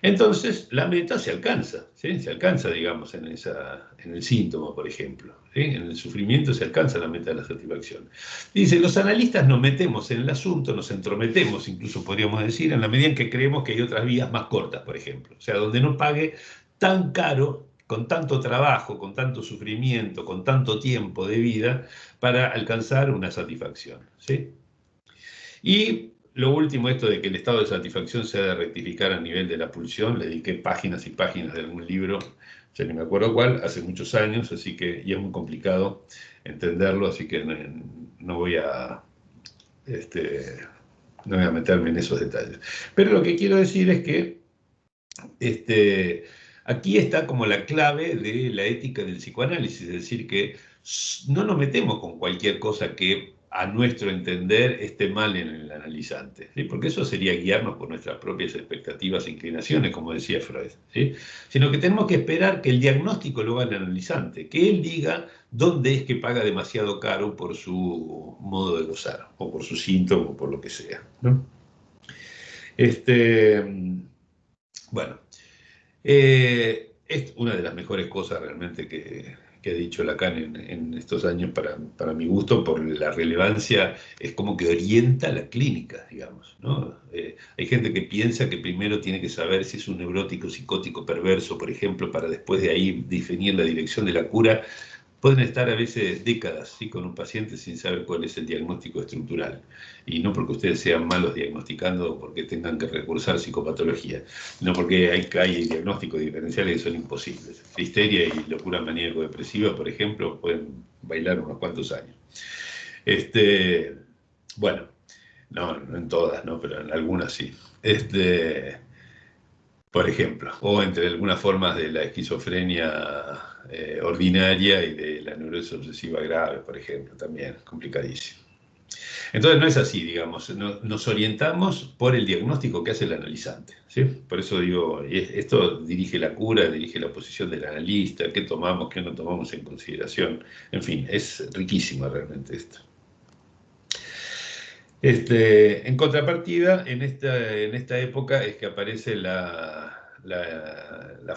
Entonces, la meta se alcanza, ¿sí? Se alcanza, digamos, en el síntoma, por ejemplo, ¿sí? En el sufrimiento se alcanza la meta de la satisfacción. Dice, los analistas nos metemos en el asunto, nos entrometemos, incluso podríamos decir, en la medida en que creemos que hay otras vías más cortas, por ejemplo, o sea, donde no pague tan caro, con tanto trabajo, con tanto sufrimiento, con tanto tiempo de vida, para alcanzar una satisfacción, ¿sí? Y lo último, esto de que el estado de satisfacción se ha de rectificar a nivel de la pulsión, le dediqué páginas y páginas de algún libro, ya ni me acuerdo cuál, hace muchos años, así que y es muy complicado entenderlo, así que no voy a meterme en esos detalles. Pero lo que quiero decir es que aquí está como la clave de la ética del psicoanálisis, es decir, que no nos metemos con cualquier cosa que a nuestro entender esté mal en el analizante, ¿sí? Porque eso sería guiarnos por nuestras propias expectativas e inclinaciones, como decía Freud, ¿sí? Sino que tenemos que esperar que el diagnóstico lo haga el analizante, que él diga dónde es que paga demasiado caro por su modo de gozar, o por su síntoma, o por lo que sea, ¿no? Bueno, es una de las mejores cosas realmente que ha dicho Lacan en estos años para mi gusto, por la relevancia, es como que orienta la clínica, digamos, ¿no? Hay gente que piensa que primero tiene que saber si es un neurótico, psicótico, perverso, por ejemplo, para después de ahí definir la dirección de la cura. Pueden estar a veces décadas, ¿sí?, con un paciente sin saber cuál es el diagnóstico estructural. Y no porque ustedes sean malos diagnosticando o porque tengan que recursar psicopatología, sino porque hay diagnósticos diferenciales que son imposibles. Histeria y locura maníaco-depresiva, por ejemplo, pueden bailar unos cuantos años. Bueno, no en todas, ¿no?, pero en algunas sí. Por ejemplo, o entre algunas formas de la esquizofrenia ordinaria y de la neurosis obsesiva grave, por ejemplo, también complicadísimo. Entonces no es así, digamos, nos orientamos por el diagnóstico que hace el analizante, ¿sí? Por eso digo, esto dirige la cura, dirige la posición del analista, qué tomamos, qué no tomamos en consideración, en fin, es riquísimo realmente esto. En contrapartida, en esta época es que aparece la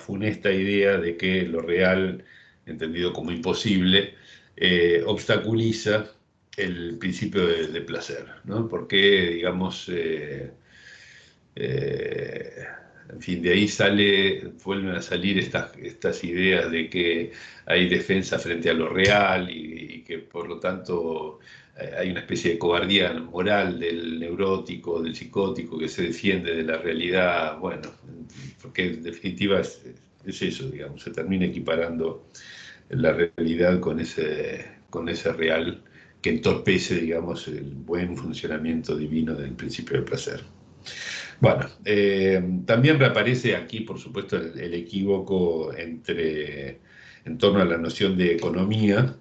funesta idea de que lo real, entendido como imposible, obstaculiza el principio de placer, ¿no? Porque, digamos, en fin, de ahí vuelven a salir estas ideas de que hay defensa frente a lo real y que por lo tanto hay una especie de cobardía moral del neurótico, del psicótico que se defiende de la realidad, bueno, porque en definitiva es eso, digamos, se termina equiparando la realidad con ese real que entorpece, digamos, el buen funcionamiento divino del principio del placer. Bueno, también reaparece aquí, por supuesto, el equívoco en torno a la noción de economía,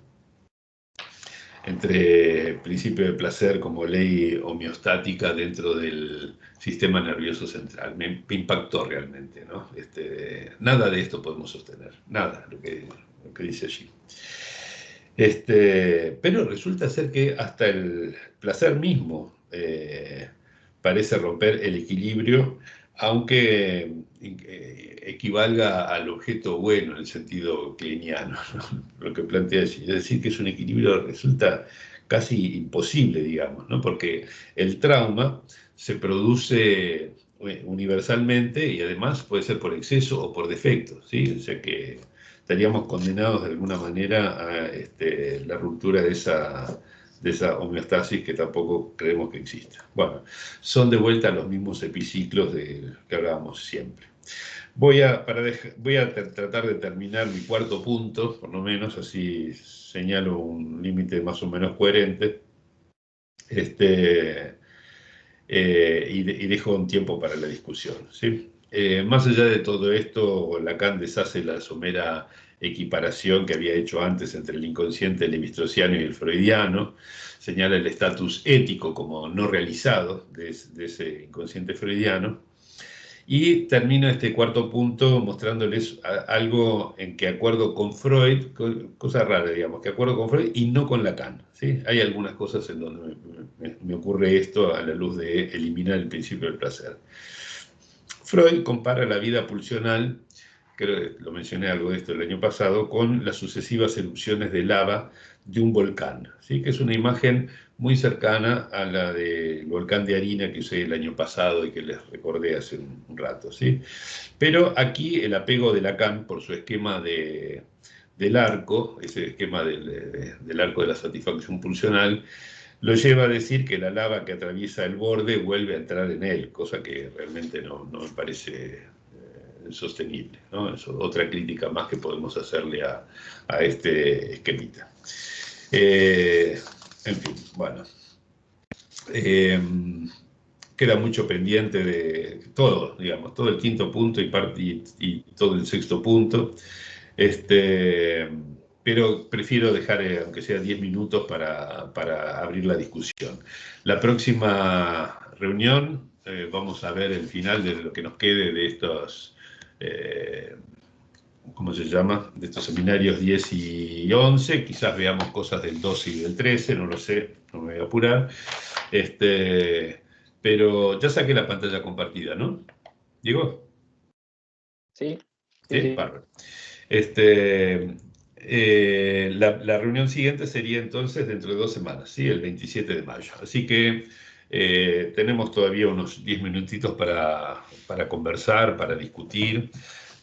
entre principio de placer como ley homeostática dentro del sistema nervioso central. Me impactó realmente, ¿no? Nada de esto podemos sostener, nada, lo que dice allí. Pero resulta ser que hasta el placer mismo parece romper el equilibrio, aunque equivalga al objeto bueno en el sentido kleiniano, ¿no? Lo que plantea allí. Es decir, que es un equilibrio que resulta casi imposible, digamos, ¿no? Porque el trauma se produce universalmente y además puede ser por exceso o por defecto, ¿sí? O sea que estaríamos condenados de alguna manera a la ruptura de esa homeostasis que tampoco creemos que exista. Bueno, son de vuelta los mismos epiciclos que hablábamos siempre. Voy a tratar de terminar mi cuarto punto, por lo menos, así señalo un límite más o menos coherente, y dejo un tiempo para la discusión, ¿sí? Más allá de todo esto, Lacan deshace la somera equiparación que había hecho antes entre el inconsciente levi-straussiano y el freudiano, señala el estatus ético como no realizado de ese inconsciente freudiano, y termino este cuarto punto mostrándoles algo en que acuerdo con Freud, cosa rara, digamos, que acuerdo con Freud y no con Lacan, ¿sí? Hay algunas cosas en donde me ocurre esto a la luz de eliminar el principio del placer. Freud compara la vida pulsional, creo que lo mencioné algo de esto el año pasado, con las sucesivas erupciones de lava de un volcán, ¿sí? Que es una imagen muy cercana a la del volcán de Harina que usé el año pasado y que les recordé hace un rato, ¿sí? Pero aquí el apego de Lacan por su esquema del arco, ese esquema del arco de la satisfacción pulsional, lo lleva a decir que la lava que atraviesa el borde vuelve a entrar en él, cosa que realmente no me parece sostenible, ¿no? Es otra crítica más que podemos hacerle a este esquemita. En fin, bueno. Queda mucho pendiente de todo, digamos, todo el quinto punto y todo el sexto punto. pero prefiero dejar, aunque sea 10 minutos, para abrir la discusión. La próxima reunión vamos a ver el final de lo que nos quede de estos, ¿cómo se llama? De estos seminarios 10 y 11. Quizás veamos cosas del 12 y del 13, no lo sé, no me voy a apurar. Pero ya saqué la pantalla compartida, ¿no? ¿Diego? Sí. Sí, bárbaro. La reunión siguiente sería entonces dentro de 2 semanas, ¿sí? El 27 de mayo. Así que tenemos todavía unos 10 minutitos para conversar, para discutir,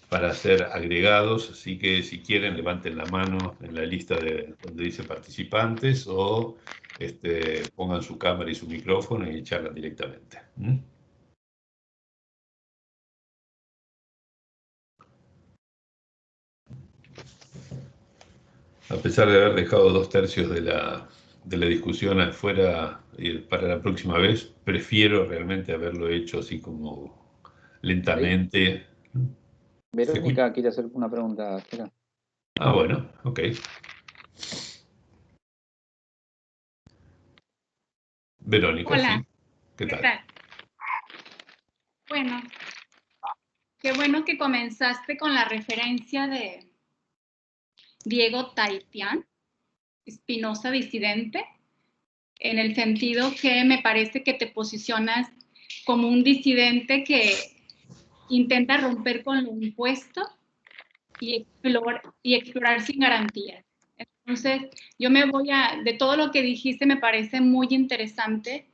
para hacer agregados. Así que si quieren, levanten la mano en la lista donde dice participantes o pongan su cámara y su micrófono y charlan directamente. A pesar de haber dejado 2/3 de la discusión afuera para la próxima vez, prefiero realmente haberlo hecho así como lentamente. Verónica quiere hacer una pregunta. Espera. Ah, bueno, ok. Verónica, hola. sí. ¿Qué tal? Bueno, qué bueno que comenzaste con la referencia de Diego Taitian, Spinoza disidente, en el sentido que me parece que te posicionas como un disidente que intenta romper con lo impuesto y explorar sin garantías. Entonces, yo de todo lo que dijiste me parece muy interesante.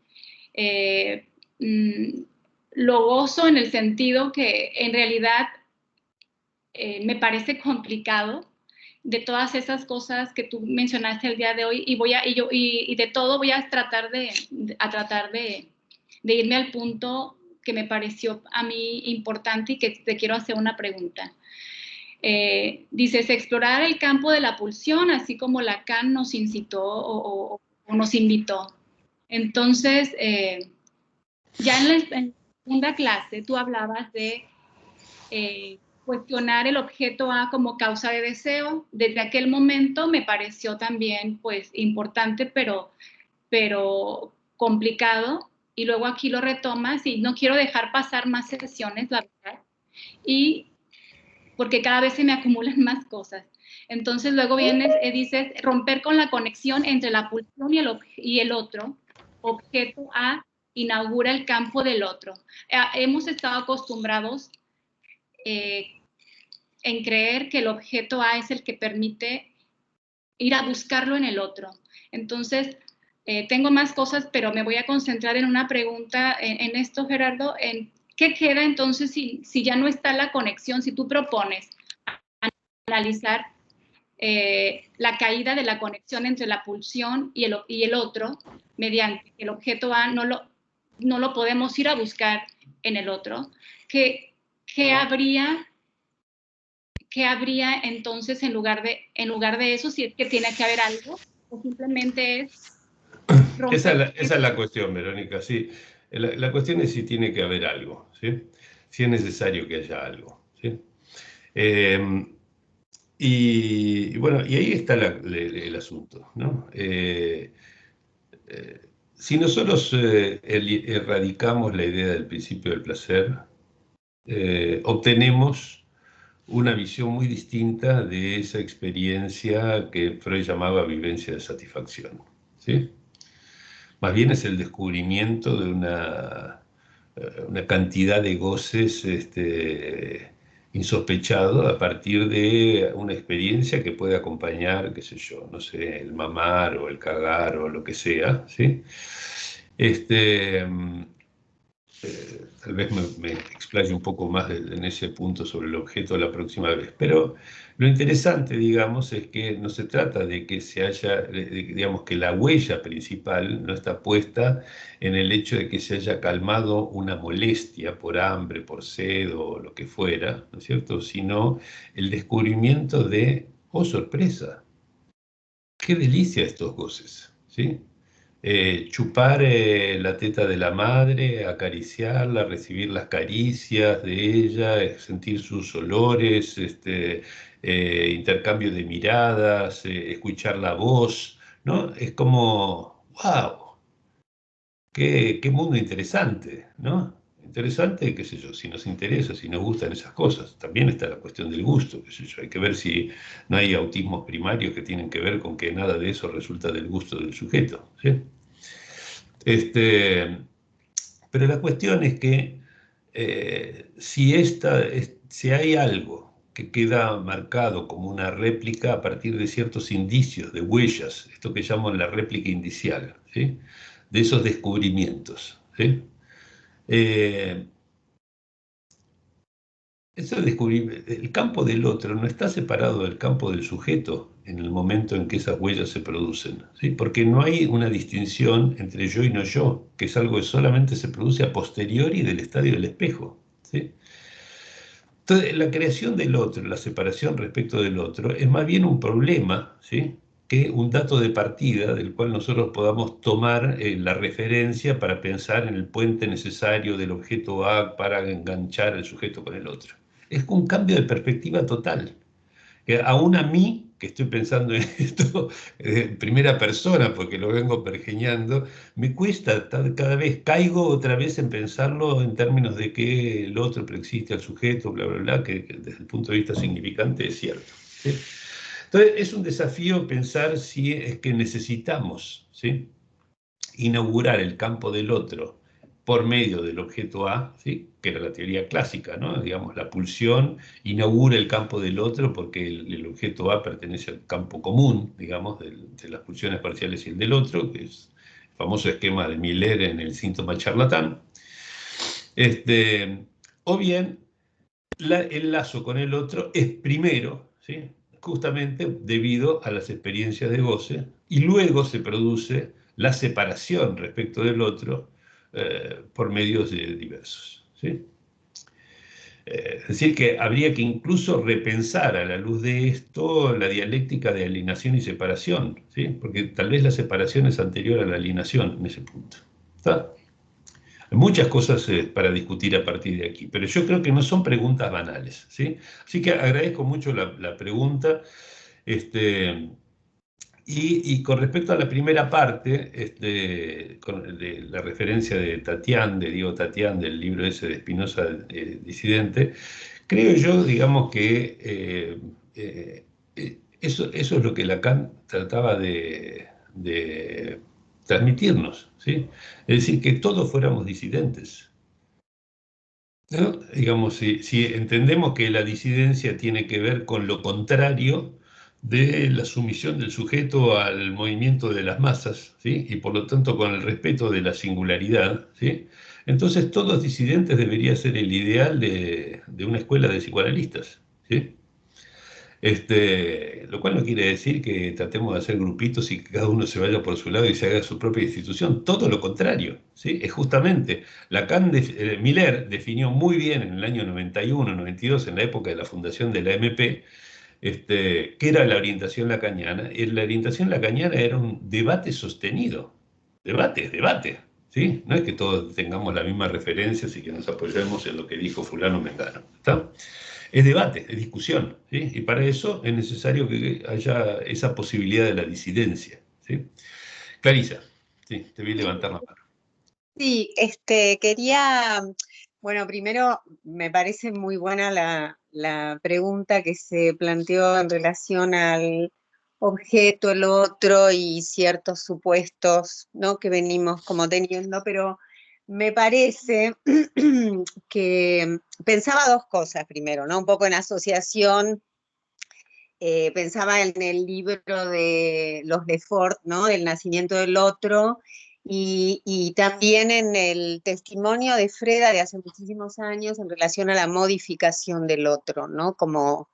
Lo gozo en el sentido que en realidad me parece complicado de todas esas cosas que tú mencionaste el día de hoy y de todo voy a tratar de irme al punto que me pareció a mí importante y que te quiero hacer una pregunta. Dices, explorar el campo de la pulsión, así como Lacan nos incitó o nos invitó. Entonces, ya en la segunda clase tú hablabas de cuestionar el objeto A como causa de deseo. Desde aquel momento me pareció también pues importante, pero complicado. Y luego aquí lo retomas y no quiero dejar pasar más sesiones, la verdad. Y porque cada vez se me acumulan más cosas. Entonces luego vienes y dices, romper con la conexión entre la pulsión y el otro, objeto A inaugura el campo del otro. Hemos estado acostumbrados en creer que el objeto A es el que permite ir a buscarlo en el otro. Entonces, tengo más cosas, pero me voy a concentrar en una pregunta en esto, Gerardo, en ¿qué queda entonces si ya no está la conexión? Si tú propones analizar la caída de la conexión entre la pulsión y el otro, mediante el objeto A no lo podemos ir a buscar en el otro, ¿qué habría entonces en lugar de eso? Si es que tiene que haber algo, o simplemente es Esa es la cuestión, Verónica, sí. La cuestión es si tiene que haber algo, ¿sí? Si es necesario que haya algo, ¿sí? Y bueno, y ahí está el asunto, ¿no? Si nosotros erradicamos la idea del principio del placer, obtenemos una visión muy distinta de esa experiencia que Freud llamaba vivencia de satisfacción, ¿sí? Más bien es el descubrimiento de una cantidad de goces insospechado a partir de una experiencia que puede acompañar, qué sé yo, no sé, el mamar o el cagar o lo que sea, ¿sí? Tal vez me explaye un poco más en ese punto sobre el objeto la próxima vez. Pero lo interesante, digamos, es que no se trata de que digamos, que la huella principal no está puesta en el hecho de que se haya calmado una molestia por hambre, por sed o lo que fuera, ¿no es cierto? Sino el descubrimiento de, oh, sorpresa, qué delicia estos goces, ¿sí? Chupar la teta de la madre, acariciarla, recibir las caricias de ella, sentir sus olores, intercambio de miradas, escuchar la voz, ¿no? Es como, wow, qué mundo interesante, ¿no? Interesante, qué sé yo, si nos interesa, si nos gustan esas cosas. También está la cuestión del gusto, qué sé yo. Hay que ver si no hay autismos primarios que tienen que ver con que nada de eso resulta del gusto del sujeto, ¿sí? Pero la cuestión es que si hay algo que queda marcado como una réplica a partir de ciertos indicios, de huellas, esto que llaman la réplica indicial, ¿sí? De esos descubrimientos, ¿sí? Eh, el campo del otro no está separado del campo del sujeto en el momento en que esas huellas se producen, ¿sí? Porque no hay una distinción entre yo y no yo, que es algo que solamente se produce a posteriori del estadio del espejo, ¿sí? Entonces, la creación del otro, la separación respecto del otro, es más bien un problema, ¿sí? Que un dato de partida del cual nosotros podamos tomar la referencia para pensar en el puente necesario del objeto A para enganchar al sujeto con el otro. Es un cambio de perspectiva total. Que aún a mí, que estoy pensando en esto en primera persona, porque lo vengo pergeñando, me cuesta, cada vez caigo otra vez en pensarlo en términos de que el otro preexiste al sujeto, bla, bla, bla, que desde el punto de vista significante es cierto, ¿sí? Entonces, es un desafío pensar si es que necesitamos, ¿sí?, inaugurar el campo del otro por medio del objeto A, ¿sí?, que era la teoría clásica, ¿no? Digamos, la pulsión inaugura el campo del otro porque el objeto A pertenece al campo común, digamos, de las pulsiones parciales y el del otro, que es el famoso esquema de Miller en el síntoma charlatán. O bien, el lazo con el otro es primero, ¿sí?, justamente debido a las experiencias de goce, y luego se produce la separación respecto del otro por medios diversos, ¿sí? Es decir, que habría que incluso repensar a la luz de esto la dialéctica de alienación y separación, ¿sí? Porque tal vez la separación es anterior a la alienación en ese punto. ¿Está? Hay muchas cosas para discutir a partir de aquí, pero yo creo que no son preguntas banales, ¿sí? Así que agradezco mucho la pregunta. Y con respecto a la primera parte, de la referencia de Tatián, de Diego Tatián, del libro ese de Spinoza, Disidente, creo yo, digamos, que eso es lo que Lacan trataba de transmitirnos, ¿sí? Es decir, que todos fuéramos disidentes, ¿no? Digamos, si entendemos que la disidencia tiene que ver con lo contrario de la sumisión del sujeto al movimiento de las masas, ¿sí?, y por lo tanto con el respeto de la singularidad, ¿sí?, entonces todos disidentes debería ser el ideal de una escuela de psicoanalistas, ¿sí? Lo cual no quiere decir que tratemos de hacer grupitos y que cada uno se vaya por su lado y se haga su propia institución. Todo lo contrario, ¿sí? Es justamente, Miller definió muy bien en el año 91, 92, en la época de la fundación de la MP, qué era la orientación lacaniana. Y la orientación lacaniana era un debate sostenido. Debate, ¿sí? No es que todos tengamos las mismas referencias y que nos apoyemos en lo que dijo fulano mengano, ¿está? Es debate, es discusión, ¿sí? Y para eso es necesario que haya esa posibilidad de la disidencia, ¿sí? Clarisa, sí, te vi levantar la mano. Sí, quería, bueno, primero me parece muy buena la pregunta que se planteó en relación al objeto, el otro y ciertos supuestos, ¿no?, que venimos como teniendo, pero me parece que pensaba dos cosas primero, ¿no? Un poco en asociación, pensaba en el libro de los Lefort, ¿no?, del nacimiento del otro, y también en el testimonio de Freda de hace muchísimos años en relación a la modificación del otro, ¿no? Como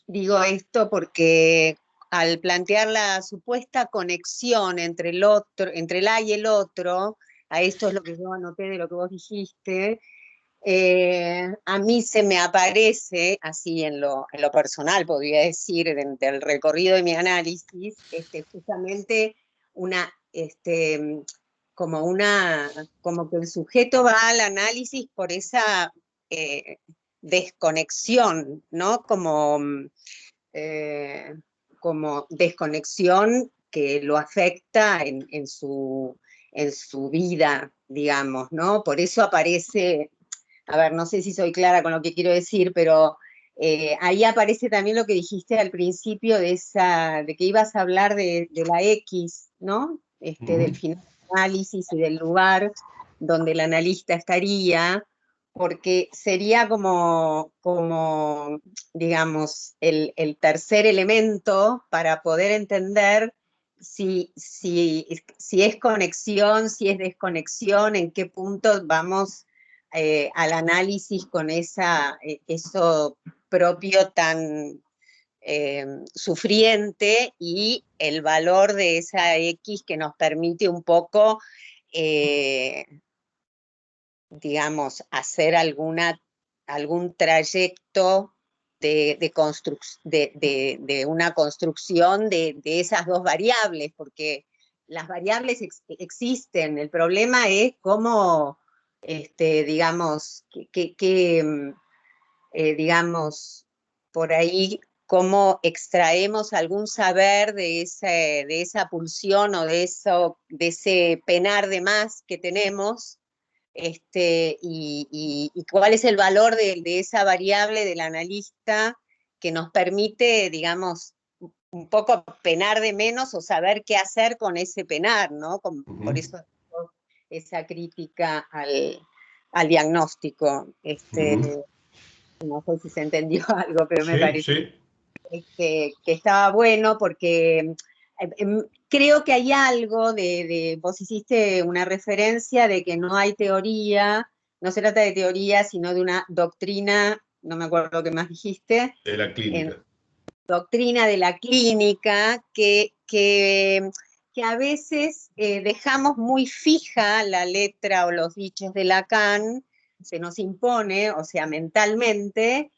digo esto porque al plantear la supuesta conexión entre el otro, entre el A y el otro, a esto es lo que yo anoté de lo que vos dijiste, a mí se me aparece, así en lo personal, podría decir, del recorrido de mi análisis, justamente una, como que el sujeto va al análisis por esa, desconexión, ¿no? Como desconexión que lo afecta en su vida, digamos, ¿no? Por eso aparece, a ver, no sé si soy clara con lo que quiero decir, pero ahí aparece también lo que dijiste al principio de que ibas a hablar de la X, ¿no? Del final del análisis y del lugar donde el analista estaría, porque sería como digamos, el tercer elemento para poder entender si es conexión, si es desconexión, en qué punto vamos al análisis con eso propio tan sufriente y el valor de esa X que nos permite un poco, digamos, hacer algún trayecto de una construcción de esas dos variables, porque las variables existen, el problema es cómo, digamos, digamos, por ahí, cómo extraemos algún saber de esa pulsión o de ese penar de más que tenemos, y cuál es el valor de esa variable del analista que nos permite, digamos, un poco penar de menos o saber qué hacer con ese penar, ¿no? Por eso esa crítica al diagnóstico. No sé si se entendió algo, pero me parece que estaba bueno porque creo que hay algo vos hiciste una referencia de que no hay teoría, no se trata de teoría, sino de una doctrina, no me acuerdo qué más dijiste. De la clínica. Doctrina de la clínica, que a veces dejamos muy fija la letra o los dichos de Lacan, se nos impone, o sea, mentalmente,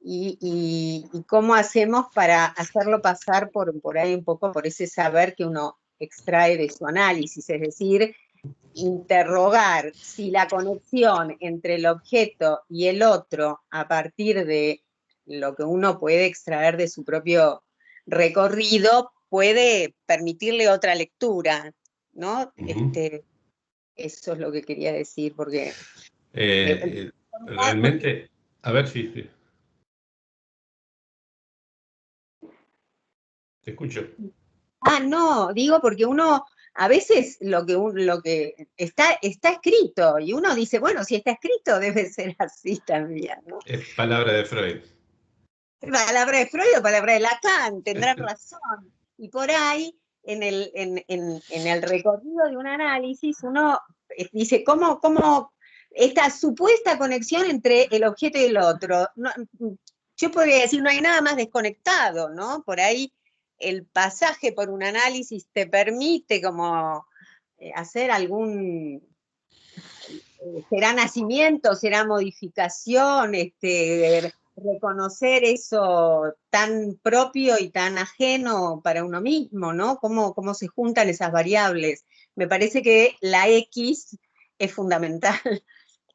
y cómo hacemos para hacerlo pasar por ahí un poco por ese saber que uno extrae de su análisis, es decir, interrogar si la conexión entre el objeto y el otro a partir de lo que uno puede extraer de su propio recorrido puede permitirle otra lectura, ¿no? Eso es lo que quería decir, porque realmente, a ver si te escucho. No, digo porque uno, a veces lo que está escrito, y uno dice, bueno, si está escrito debe ser así también, ¿no? Es palabra de Freud. Palabra de Freud o palabra de Lacan, tendrán razón. Y por ahí, en el recorrido de un análisis, uno dice, ¿cómo esta supuesta conexión entre el objeto y el otro? No, yo podría decir, no hay nada más desconectado, ¿no? Por ahí el pasaje por un análisis te permite como hacer será nacimiento, será modificación, reconocer eso tan propio y tan ajeno para uno mismo, ¿no? Cómo se juntan esas variables. Me parece que la X es fundamental.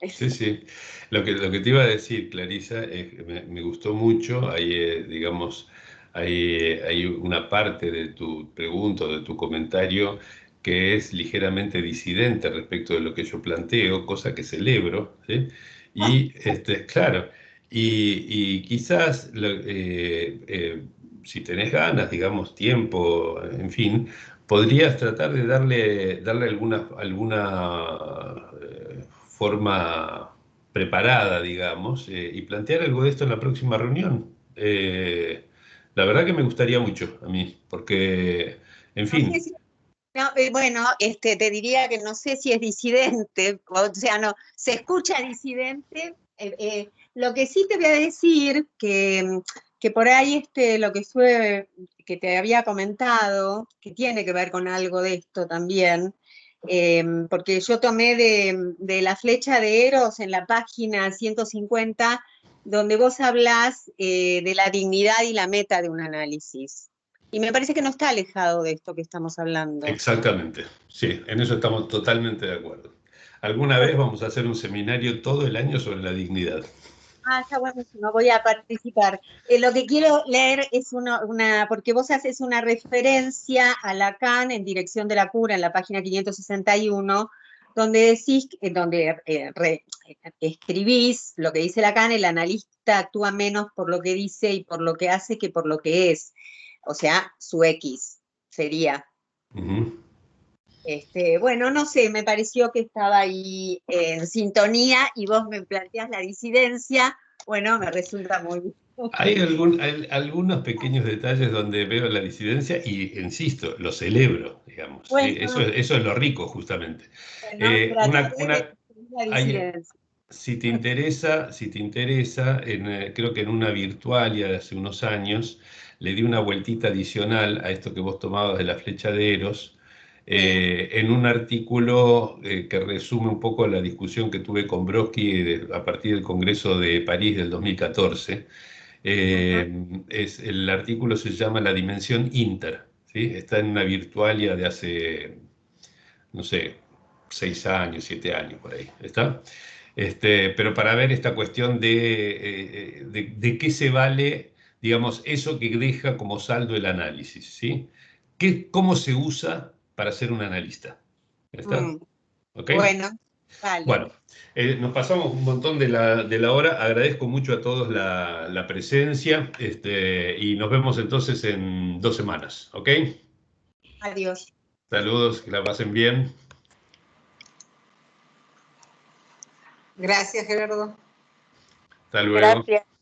Sí. Lo que te iba a decir, Clarisa, me gustó mucho. Hay, digamos, hay una parte de tu pregunta, de tu comentario, que es ligeramente disidente respecto de lo que yo planteo, cosa que celebro, ¿sí? Y, claro, y quizás, si tenés ganas, digamos, tiempo, en fin, podrías tratar de darle alguna forma preparada, digamos, y plantear algo de esto en la próxima reunión. La verdad que me gustaría mucho a mí, porque, en fin. Bueno, te diría que no sé si es disidente, o sea, no, se escucha disidente. Lo que sí te voy a decir que por ahí lo que te había comentado, que tiene que ver con algo de esto también, porque yo tomé de la flecha de Eros en la página 150, donde vos hablás de la dignidad y la meta de un análisis. Y me parece que no está alejado de esto que estamos hablando. Exactamente, sí, en eso estamos totalmente de acuerdo. Alguna vez vamos a hacer un seminario todo el año sobre la dignidad. está buenísimo, voy a participar. Lo que quiero leer es porque vos haces una referencia a Lacan en Dirección de la Cura, en la página 561, donde decís, escribís lo que dice Lacan: el analista actúa menos por lo que dice y por lo que hace que por lo que es. O sea, su X sería. Ujú. Bueno, no sé, me pareció que estaba ahí en sintonía y vos me planteás la disidencia. Bueno, me resulta muy bien. Hay algunos pequeños detalles donde veo la disidencia y, insisto, lo celebro, digamos. Bueno, ¿sí? Eso es lo rico, justamente. bueno, trataré de Una, descubrir la hay, disidencia. si te interesa, creo que en una virtualia de hace unos años le di una vueltita adicional a esto que vos tomabas de la flecha de Eros, en un artículo que resume un poco la discusión que tuve con Brodsky a partir del Congreso de París del 2014. El artículo se llama La dimensión inter, ¿sí? Está en una virtualia de hace, no sé, 6 años, 7 años por ahí, ¿está? Pero para ver esta cuestión de qué se vale, digamos, eso que deja como saldo el análisis, ¿sí? ¿Cómo se usa para ser un analista? ¿Está? ¿Ok? Bueno, vale. Bueno, nos pasamos un montón de la hora. Agradezco mucho a todos la presencia, y nos vemos entonces en 2 semanas, ¿ok? Adiós. Saludos, que la pasen bien. Gracias, Gerardo. Hasta luego. Gracias.